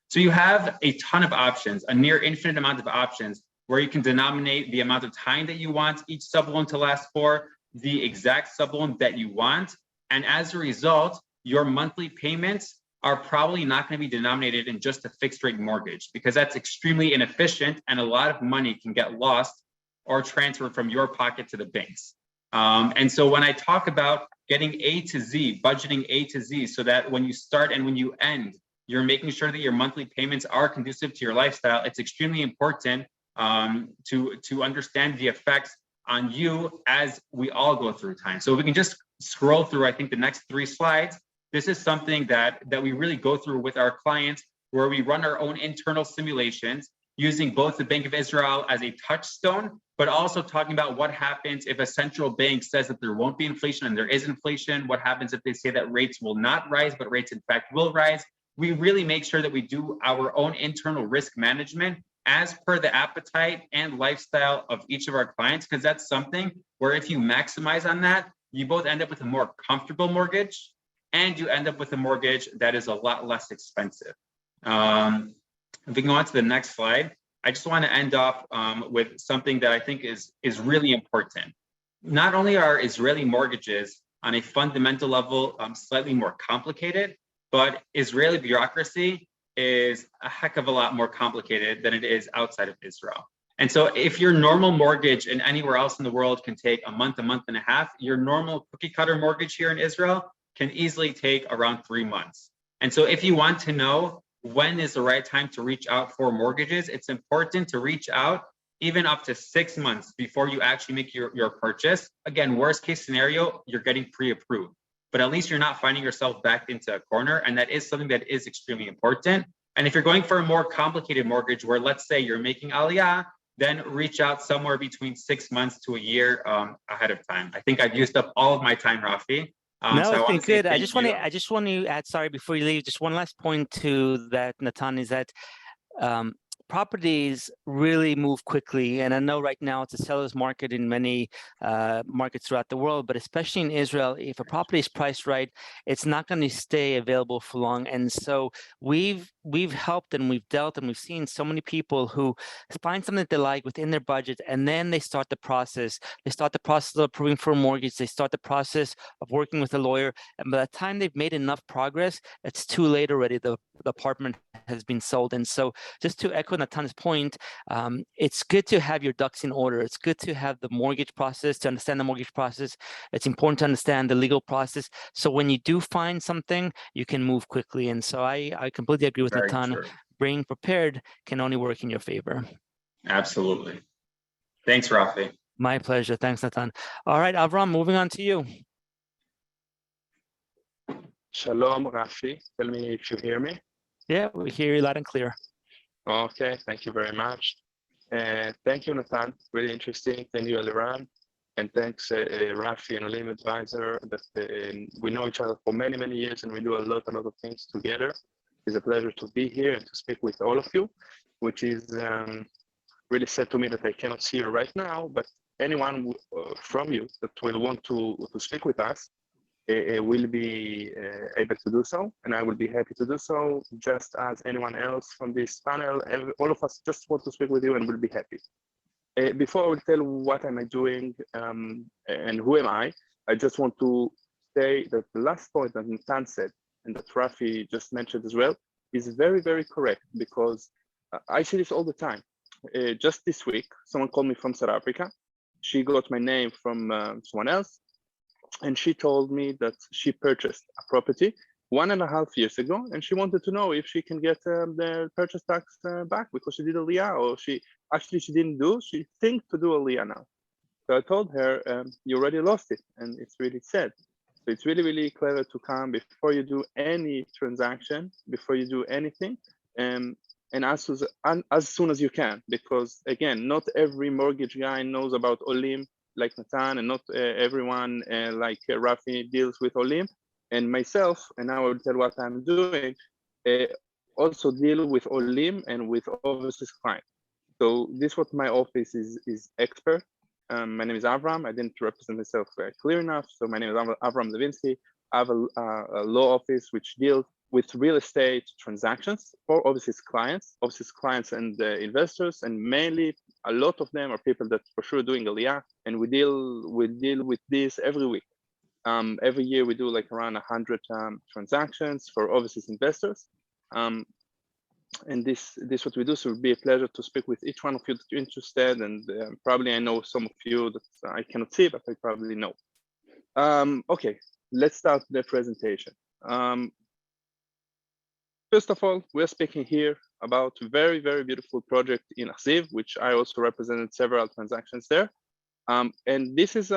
So you have a ton of options, a near infinite amount of options, where you can denominate the amount of time that you want each subloan to last for, the exact sub-loan that you want. And as a result, your monthly payments are probably not going to be denominated in just a fixed rate mortgage, because that's extremely inefficient and a lot of money can get lost or transferred from your pocket to the banks. And so when I talk about getting A to Z, budgeting A to Z, so that when you start and when you end, you're making sure that your monthly payments are conducive to your lifestyle, it's extremely important to understand the effects on you as we all go through time. So if we can just scroll through, I think, the next 3 slides. This is something that we really go through with our clients, where we run our own internal simulations using both the Bank of Israel as a touchstone, but also talking about what happens if a central bank says that there won't be inflation and there is inflation. What happens if they say that rates will not rise, but rates in fact will rise? We really make sure that we do our own internal risk management as per the appetite and lifestyle of each of our clients, because that's something where if you maximize on that, you both end up with a more comfortable mortgage and you end up with a mortgage that is a lot less expensive. If we can go on to the next slide, I just want to end off with something that I think is really important. Not only are Israeli mortgages on a fundamental level slightly more complicated, but Israeli bureaucracy is a heck of a lot more complicated than it is outside of Israel. And so if your normal mortgage in anywhere else in the world can take a month and a half, your normal cookie cutter mortgage here in Israel can easily take around 3 months. And so if you want to know when is the right time to reach out for mortgages, it's important to reach out even up to 6 months before you actually make your purchase. Again, worst case scenario, you're getting pre-approved, but at least you're not finding yourself backed into a corner. And that is something that is extremely important. And if you're going for a more complicated mortgage where, let's say, you're making aliyah, then reach out somewhere between 6 months to a year ahead of time. I think I've used up all of my time, Rafi. No, so it's been good. I just you. want to add, sorry, before you leave, just one last point to that, Natan, is that properties really move quickly. And I know right now it's a seller's market in many markets throughout the world, but especially in Israel, if a property is priced right, it's not going to stay available for long. And so we've helped and we've dealt and we've seen so many people who find something that they like within their budget, and then they start the process. They start the process of approving for a mortgage. They start the process of working with a lawyer. And by the time they've made enough progress, it's too late already. The apartment has been sold. And so just to echo Natan's point, it's good to have your ducks in order. It's good to have the mortgage process, to understand the mortgage process. It's important to understand the legal process. So when you do find something, you can move quickly. And so I completely agree with Very Natan. true. Being prepared can only work in your favor. Absolutely. Thanks, Rafi. My pleasure. Thanks, Natan. All right, Avram, moving on to you. Shalom, Rafi. Tell me if you hear me. Yeah, we hear you loud and clear. Okay, thank you very much. Thank you, Nathan. Really interesting. Thank you, Eliran. And thanks, Rafi and Olim Advisor. That we know each other for many, many years, and we do a lot of things together. It's a pleasure to be here and to speak with all of you, which is really sad to me that I cannot see you right now, but anyone from you that will want to speak with us, will be able to do so, and I will be happy to do so, just as anyone else from this panel. All of us just want to speak with you and will be happy. Before I will tell what am I doing and who am I just want to say that the last point that Natan said, and that Rafi just mentioned as well, is very, very correct, because I see this all the time. Just this week, someone called me from South Africa. She got my name from someone else, and she told me that she purchased a property 1.5 years ago, and she wanted to know if she can get the purchase tax back because she did Aliyah, or she didn't do. She thinks to do Aliyah now. So I told her, you already lost it, and it's really sad. So it's really, really clever to come before you do any transaction, before you do anything, and as soon as you can, because again, not every mortgage guy knows about Olim like Natan, and not everyone like Rafi deals with Olim, and myself, and now I will tell what I'm doing, also deal with Olim and with overseas clients. So this is what my office is expert. My name is Avram. I didn't represent myself clear enough. So my name is Avram Levinsky. I have a law office which deals with real estate transactions for overseas clients and investors, and mainly A lot of them are people that for sure doing Aliyah, and we deal with this every week. Every year we do like around 100 transactions for overseas investors. And this what we do, so it would be a pleasure to speak with each one of you that you're interested, and probably I know some of you that I cannot see, but I probably know. Okay, let's start the presentation. First of all, we're speaking here about a very, very beautiful project in Achziv, which I also represented several transactions there. And this is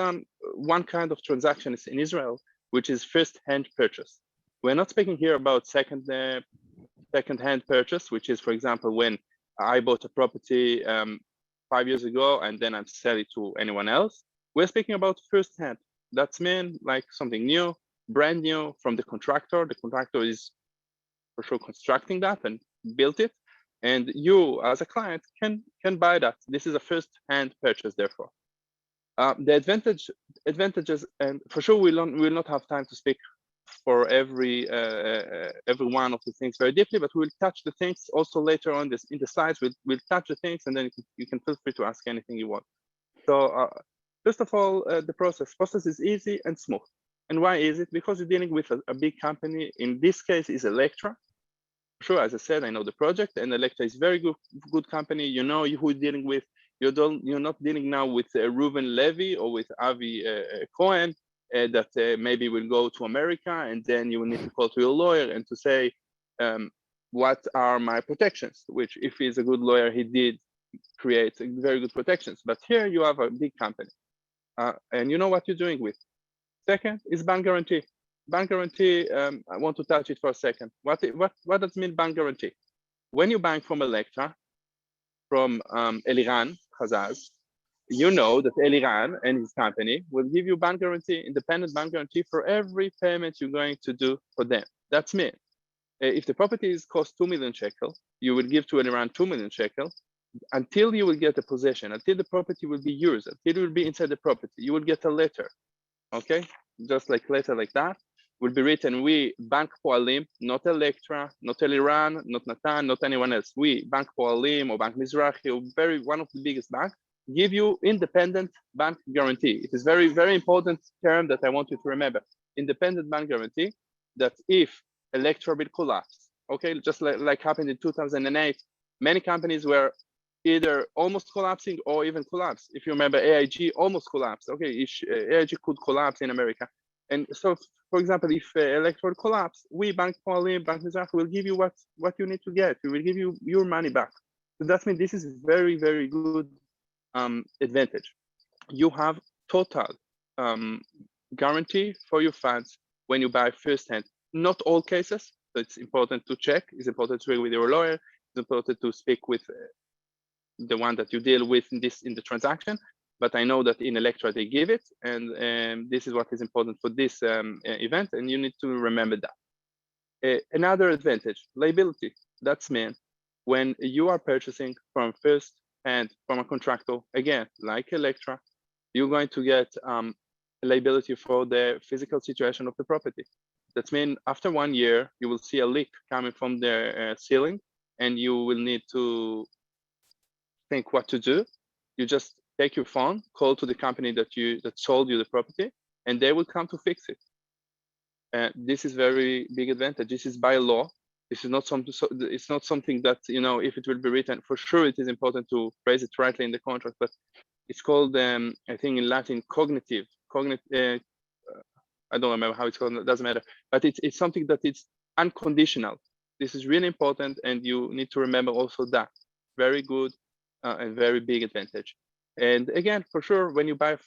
one kind of transaction in Israel, which is first-hand purchase. We're not speaking here about second-hand purchase, which is, for example, when I bought a property 5 years ago and then I sell it to anyone else. We're speaking about first-hand. That's mean like something new, brand new from the contractor. The contractor is for sure constructing that and built it, and you as a client can buy that. This is a first-hand purchase, therefore. The advantages, and for sure we'll not have time to speak for every one of the things very deeply, but we'll touch the things also later on in the slides. We'll touch the things, and then you can feel free to ask anything you want. So first of all, the process is easy and smooth. And why is it? Because you're dealing with a big company. In this case, is Electra. Sure, as I said, I know the project, and Electra is very good company. You know who you're dealing with. You're not dealing now with Reuven Levy or with Avi Cohen that maybe will go to America, and then you will need to call to your lawyer and to say, what are my protections? Which, if he's a good lawyer, he did create very good protections. But here you have a big company, and you know what you're doing with. Second is bank guarantee. Bank guarantee, I want to touch it for a second. What does it mean, bank guarantee? When you bank from Electra, from Eliran Chazaz, you know that Eliran and his company will give you bank guarantee, independent bank guarantee for every payment you're going to do for them. That's me. If the property is cost 2 million shekel, you will give to Eliran 2 million shekel until you will get a possession, until the property will be yours, until it will be inside the property. You will get a letter, okay? Just like letter like that will be written. We, Bank Poalim, not Electra, not Eliran, not Natan, not anyone else. We, Bank Poalim or Bank Mizrahi, or one of the biggest banks, give you independent bank guarantee. It is very, very important term that I want you to remember. Independent bank guarantee, that if Electra will collapse, okay, just like happened in 2008, many companies were either almost collapsing or even collapsed. If you remember, AIG almost collapsed. Okay, AIG could collapse in America. And so, for example, if Electra collapse, we, Bank Poalim, Bank Mizrahi, will give you what you need to get. We will give you your money back. So that means this is very, very good advantage. You have total guarantee for your funds when you buy firsthand. Not all cases, so it's important to check. It's important to speak with your lawyer. It's important to speak with the one that you deal with in the transaction. But I know that in Electra they give it, and this is what is important for this event, and you need to remember that. Another advantage, liability. That's mean when you are purchasing from first hand from a contractor, again, like Electra, you're going to get liability for the physical situation of the property. That means after 1 year, you will see a leak coming from the ceiling, and you will need to think what to do. You just take your phone, call to the company that sold you the property, and they will come to fix it. This is very big advantage. This is by law. This is not something. It's not something that, you know, if it will be written, for sure it is important to phrase it rightly in the contract. But it's called, I think in Latin, cognitive. I don't remember how it's called. It doesn't matter. But it's something that it's unconditional. This is really important, and you need to remember also that. Very good and very big advantage. And again, for sure, when you buy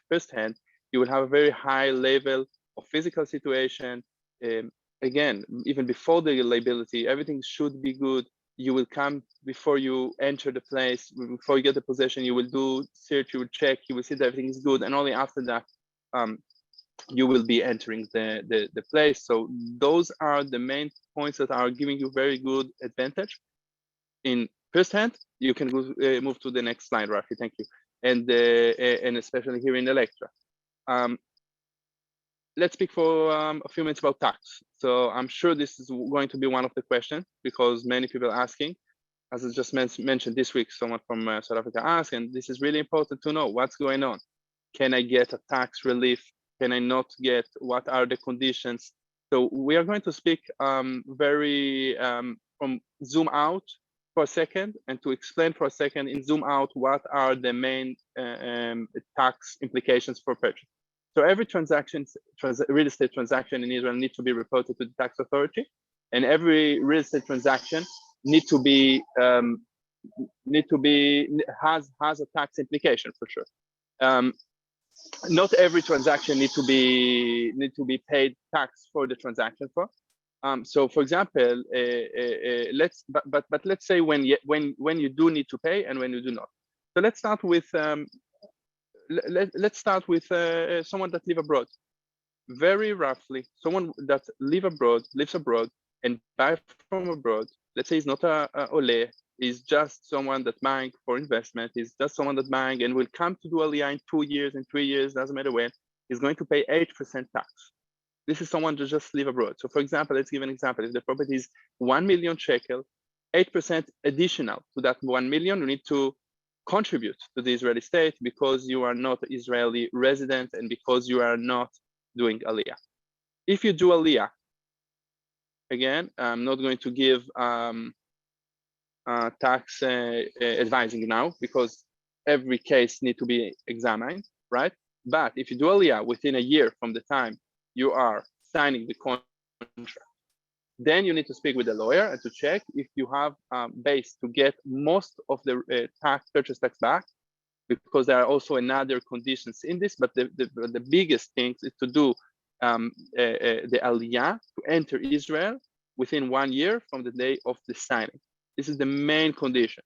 firsthand, you will have a very high level of physical situation. Again, even before the liability, everything should be good. You will come before you enter the place, before you get the possession, you will do search, you will check, you will see that everything is good. And only after that, you will be entering the place. So those are the main points that are giving you very good advantage. In firsthand, you can move to the next slide, Rafi, thank you. And especially here in Electra. Let's speak for a few minutes about tax. So I'm sure this is going to be one of the questions because many people are asking. as I just mentioned this week, someone from South Africa asked, and this is really important to know what's going on. Can I get a tax relief? Can I not get? What are the conditions? So we are going to speak from zoom out for a second and to explain for a second in zoom out what are the main tax implications for purchase. So every real estate transaction in Israel needs to be reported to the tax authority, and every real estate transaction has a tax implication for sure. Not every transaction need to be paid tax for the transaction for. So for example, let's say when you do need to pay and when you do not. So let's start with someone that live abroad. Very roughly, someone that lives abroad and buy from abroad. Let's say he's not a Ole, he's just someone that buying for investment. He's just someone that buying and will come to do Aliyah in 2 years, in 3 years, doesn't matter when. He's going to pay 8% tax. This is someone to just live abroad. So for example, let's give an example. If the property is 1 million shekel, 8% additional to that 1 million, you need to contribute to the Israeli state because you are not Israeli resident and because you are not doing Aliyah. If you do Aliyah, again, I'm not going to give tax advising now because every case needs to be examined, right? But if you do Aliyah within a year from the time you are signing the contract, then you need to speak with the lawyer and to check if you have base to get most of the purchase tax back, because there are also another conditions in this. But the biggest thing is to do the Aliyah to enter Israel within 1 year from the day of the signing. This is the main condition.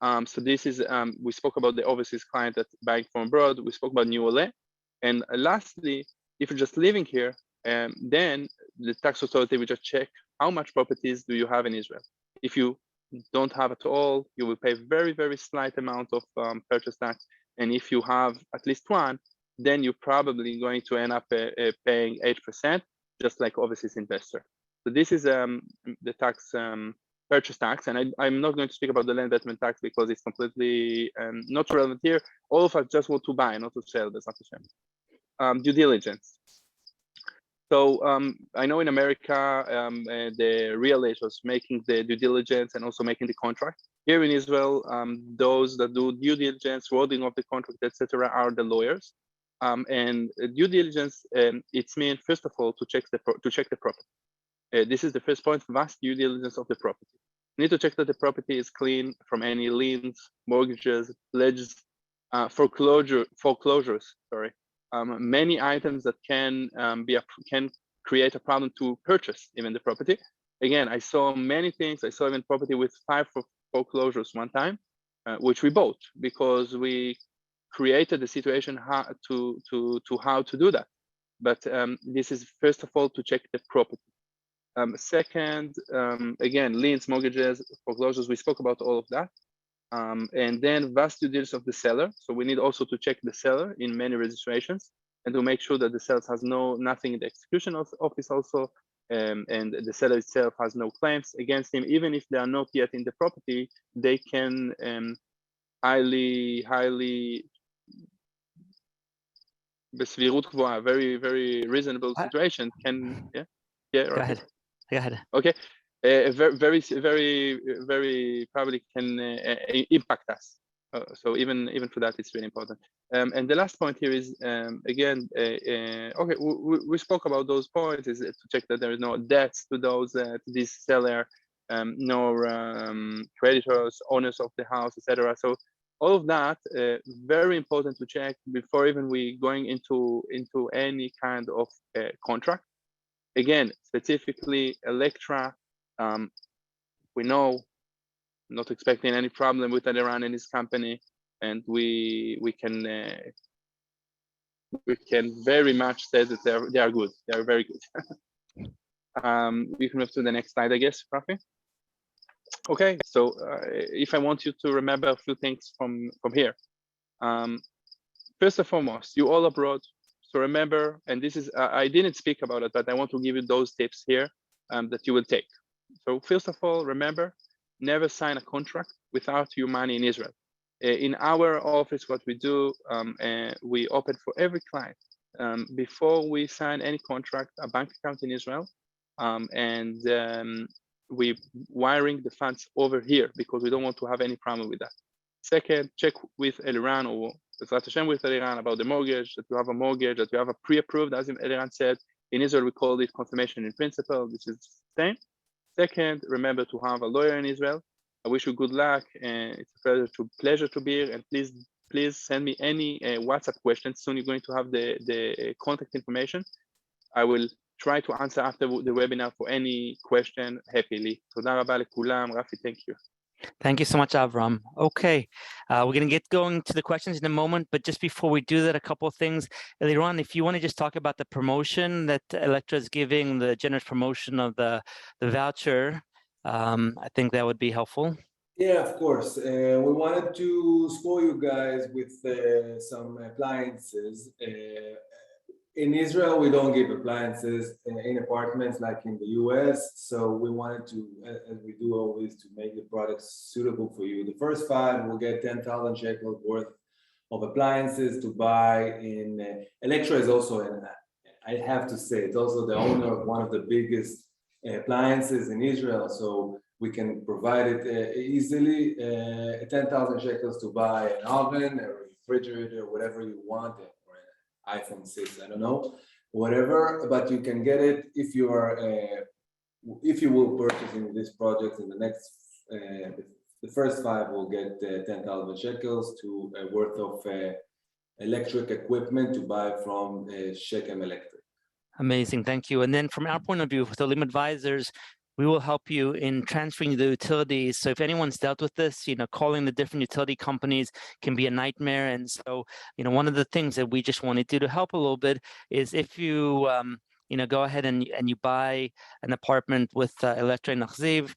So this is we spoke about the overseas client that's buying from abroad. We spoke about new Ole, and lastly, if you're just living here, then the tax authority will just check how much properties do you have in Israel. If you don't have at all, you will pay very, very slight amount of purchase tax. And if you have at least one, then you're probably going to end up paying 8%, just like overseas investor. So this is the tax purchase tax, and I'm not going to speak about the land investment tax because it's completely not relevant here. All of us just want to buy, not to sell. That's not the same. Due diligence. So I know in America, the real estate was making the due diligence and also making the contract. Here in Israel, those that do due diligence, wording of the contract, etc., are the lawyers. And due diligence, it's mean first of all to check the property. This is the first point: vast due diligence of the property. You need to check that the property is clean from any liens, mortgages, pledges, foreclosures. Sorry. Many items that can create a problem to purchase even the property. Again, I saw many things. I saw even property with 5 foreclosures one time, which we bought because we created the situation how to do that. But this is first of all to check the property. Second, again, liens, mortgages, foreclosures. We spoke about all of that. And then vast due diligence of the seller. So we need also to check the seller in many registrations and to make sure that the seller has nothing in the execution office also, and the seller itself has no claims against him. Even if they are not yet in the property, they can highly very, very reasonable situation can, Go ahead. Okay. Very probably can impact us. So even for that, it's really important. And the last point here is again, okay, we spoke about those points. Is to check that there is no debts to those to this seller, no creditors, owners of the house, etc. So all of that very important to check before even we going into any kind of contract. Again, specifically Electra. We know, not expecting any problem with Iran and his company, and we can very much say that they are good. They are very good. We can move to the next slide, I guess, Rafi. Okay, so if I want you to remember a few things from here, first and foremost, you all abroad. So remember, and this is I didn't speak about it, but I want to give you those tips here that you will take. So first of all, remember, never sign a contract without your money in Israel. In our office, what we do, we open for every client before we sign any contract, a bank account in Israel, and we wiring the funds over here because we don't want to have any problem with that. Second, check with Eliran or with Eliran about the mortgage, that you have a mortgage, that you have a pre-approved, as Eliran said. In Israel, we call it confirmation in principle. This is the same. Second, remember to have a lawyer in Israel. I wish you good luck, and it's a pleasure to be here. And please send me any WhatsApp questions. Soon you're going to have the contact information. I will try to answer after the webinar for any question happily. Toda rabba lekulam. Rafi, thank you. Thank you so much, Avram. Okay, we're going to get going to the questions in a moment, but just before we do that, a couple of things. Eliran, if you want to just talk about the promotion that Electra is giving, the generous promotion of the voucher, I think that would be helpful. Yeah, of course. We wanted to spoil you guys with some appliances. In Israel, we don't give appliances in apartments like in the US. So we wanted to, as we do always, to make the products suitable for you. The first 5 will get 10,000 shekels worth of appliances to buy in. Electra is also, and I have to say, it's also the owner of one of the biggest appliances in Israel. So we can provide it easily. 10,000 shekels to buy an oven, a refrigerator, whatever you want. iPhone 6, I don't know, whatever, but you can get it if you are, if you will purchase in this project in the next, the first 5 will get 10,000 shekels to worth of electric equipment to buy from Shechem Electric. Amazing, thank you. And then from our point of view, with Olim Advisors, we will help you in transferring the utilities. So if anyone's dealt with this, calling the different utility companies can be a nightmare. And so, one of the things that we just want to do to help a little bit is if you, go ahead and you buy an apartment with Electra and Achziv,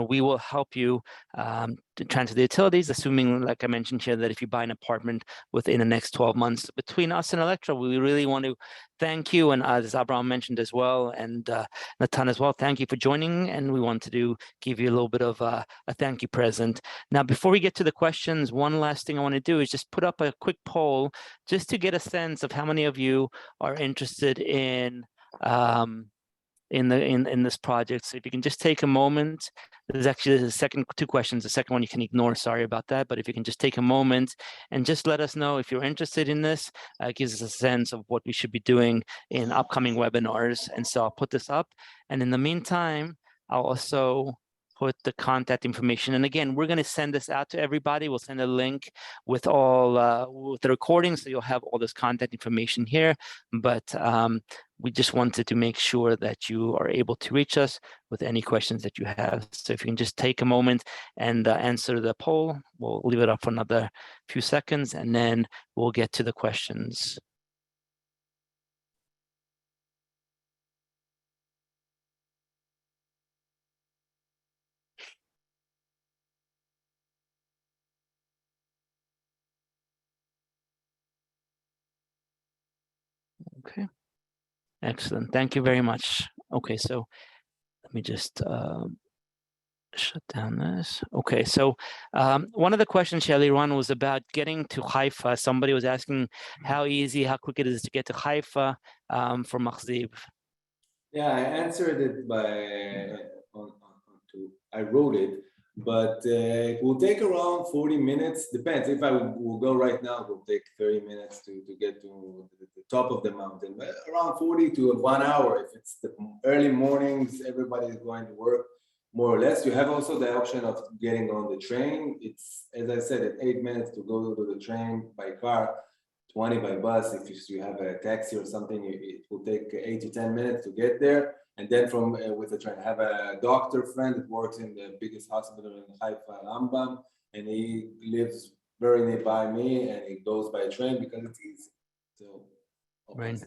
we will help you to transfer the utilities, assuming, like I mentioned here, that if you buy an apartment within the next 12 months. Between us and Electra, we really want to thank you, and as Abraham mentioned as well, and Natan as well, thank you for joining, and we wanted to give you a little bit of a thank you present. Now, before we get to the questions, one last thing I want to do is just put up a quick poll just to get a sense of how many of you are interested in this project. So if you can just take a moment, there's actually the second 2 questions. The second one you can ignore, sorry about that. But if you can just take a moment and just let us know if you're interested in this, it gives us a sense of what we should be doing in upcoming webinars. And so I'll put this up. And in the meantime, I'll also put the contact information. And again, we're going to send this out to everybody. We'll send a link with all with the recording, so you'll have all this contact information here. But we just wanted to make sure that you are able to reach us with any questions that you have. So if you can just take a moment and answer the poll, we'll leave it up for another few seconds, and then we'll get to the questions. Okay, excellent. Thank you very much. Okay, so let me just shut down this. Okay, so one of the questions, Eliran, was about getting to Haifa. Somebody was asking how easy, how quick it is to get to Haifa from Achziv. Yeah, I answered it I wrote it, but it will take around 40 minutes. Depends. If I will go right now, it will take 30 minutes to get to the top of the mountain. But around 40 to 1 hour. If it's the early mornings, everybody is going to work, more or less. You have also the option of getting on the train. It's, as I said, it's 8 minutes to go to the train by car, 20 by bus. If you have a taxi or something, it will take 8 to 10 minutes to get there. And then from with the train, I have a doctor friend that works in the biggest hospital in Haifa, Rambam, and he lives very nearby me, and he goes by train because it's easy. So, right.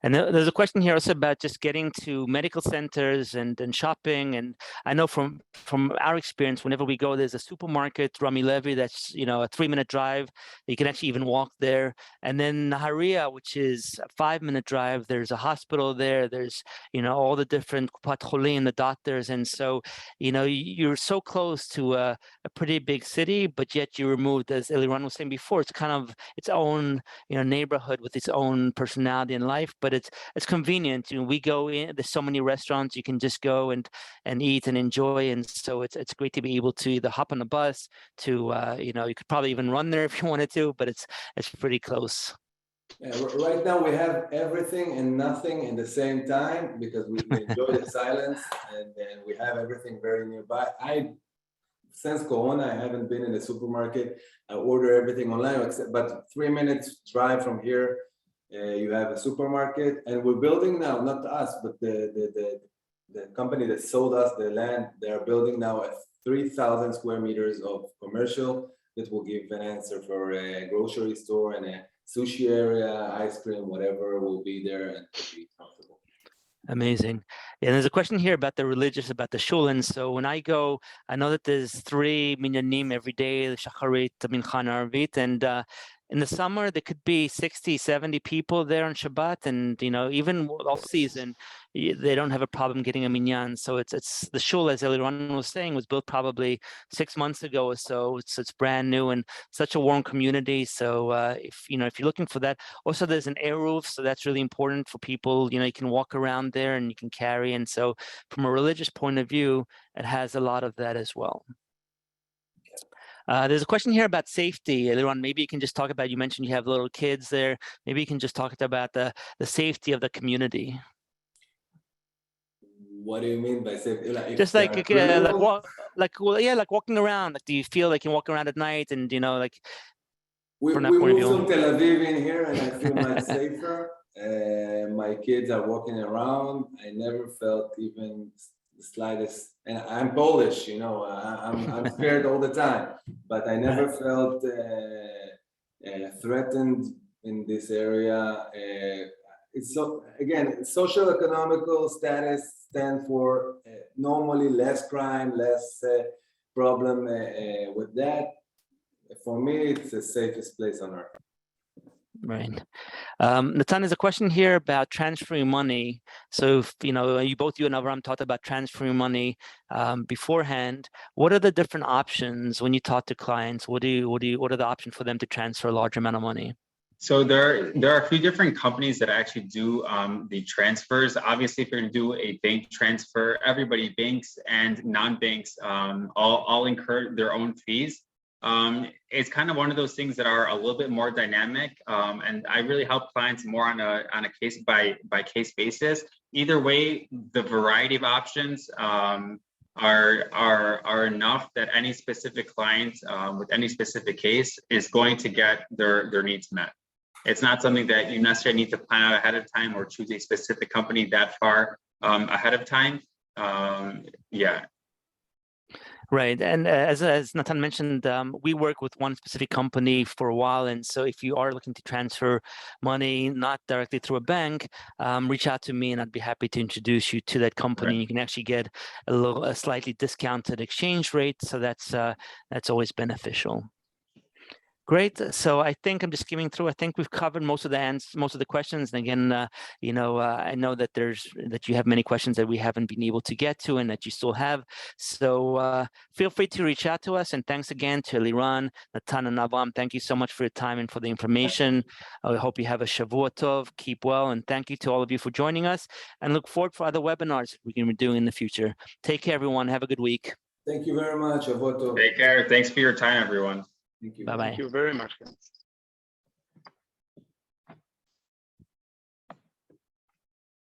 And there's a question here also about just getting to medical centers and shopping. And I know from our experience, whenever we go, there's a supermarket, Rami Levy, that's, you know, a 3-minute drive. You can actually even walk there. And then Nahariya, which is a 5-minute drive, there's a hospital there. There's, you know, all the different Kupat Cholim, the doctors. And so, you know, you're so close to a pretty big city, but yet you're removed, as Eliran was saying before, it's kind of its own, you know, neighborhood with its own personality in life, but it's convenient. You know, we go in, there's so many restaurants you can just go and eat and enjoy, and so it's great to be able to either hop on a bus to you know, you could probably even run there if you wanted to, but it's pretty close. Yeah, right now we have everything and nothing in the same time because we enjoy the silence, and we have everything very nearby. Since Corona, I haven't been in the supermarket. I order everything online, but 3 minutes drive from here, you have a supermarket, and we're building now, not us, but the company that sold us the land, they are building now 3,000 square meters of commercial that will give an answer for a grocery store and a sushi area, ice cream, whatever will be there and will be comfortable. Amazing. Yeah, there's a question here about the religious, about the shulin. So when I go, I know that there's 3 minyanim every day, the shacharit, mincha, and arvit, and in the summer there could be 60, 70 people there on Shabbat, and you know, even off season, they don't have a problem getting a minyan. So it's the shul, as Eliran was saying, was built probably 6 months ago or so. It's brand new and such a warm community. So if you're looking for that, also there's an air roof, so that's really important for people. You know, you can walk around there and you can carry, and so from a religious point of view, it has a lot of that as well. There's a question here about safety. Eliran, maybe you can just talk about, you mentioned you have little kids there. Maybe you can just talk about the safety of the community. What do you mean by safety? Just like walking around. Like, do you feel like you walk around at night and, you know, like, we moved from Tel Aviv in here and I feel much safer. My kids are walking around. I never felt even the slightest, and I'm Polish, you know, I'm scared all the time, but I never felt threatened in this area. It's so, again, social economical status stands for normally less crime, less problem with that. For me, it's the safest place on earth. Right. Natan, there's a question here about transferring money. So, if, you know, you and Avram talked about transferring money beforehand. What are the different options when you talk to clients? What are the options for them to transfer a large amount of money? So there are a few different companies that actually do the transfers. Obviously, if you're going to do a bank transfer, everybody, banks and non-banks, all incur their own fees. It's kind of one of those things that are a little bit more dynamic, and I really help clients more on a case by case basis. Either way, the variety of options are enough that any specific client with any specific case is going to get their needs met. It's not something that you necessarily need to plan out ahead of time or choose a specific company that far ahead of time. Yeah. Right. And as Natan mentioned, we work with one specific company for a while. And so if you are looking to transfer money, not directly through a bank, reach out to me and I'd be happy to introduce you to that company. Right. You can actually get a slightly discounted exchange rate. So that's always beneficial. Great. So I think I'm just skimming through. I think we've covered most of the questions. And again, you know, I know that you have many questions that we haven't been able to get to and that you still have. So feel free to reach out to us. And thanks again to Eliran, Natan, and Avam. Thank you so much for your time and for the information. I hope you have a Shavua Tov. Keep well. And thank you to all of you for joining us. And look forward for other webinars we can be doing in the future. Take care, everyone. Have a good week. Thank you very much. Take care. Thanks for your time, everyone. Thank you. Bye-bye. Thank you very much, guys.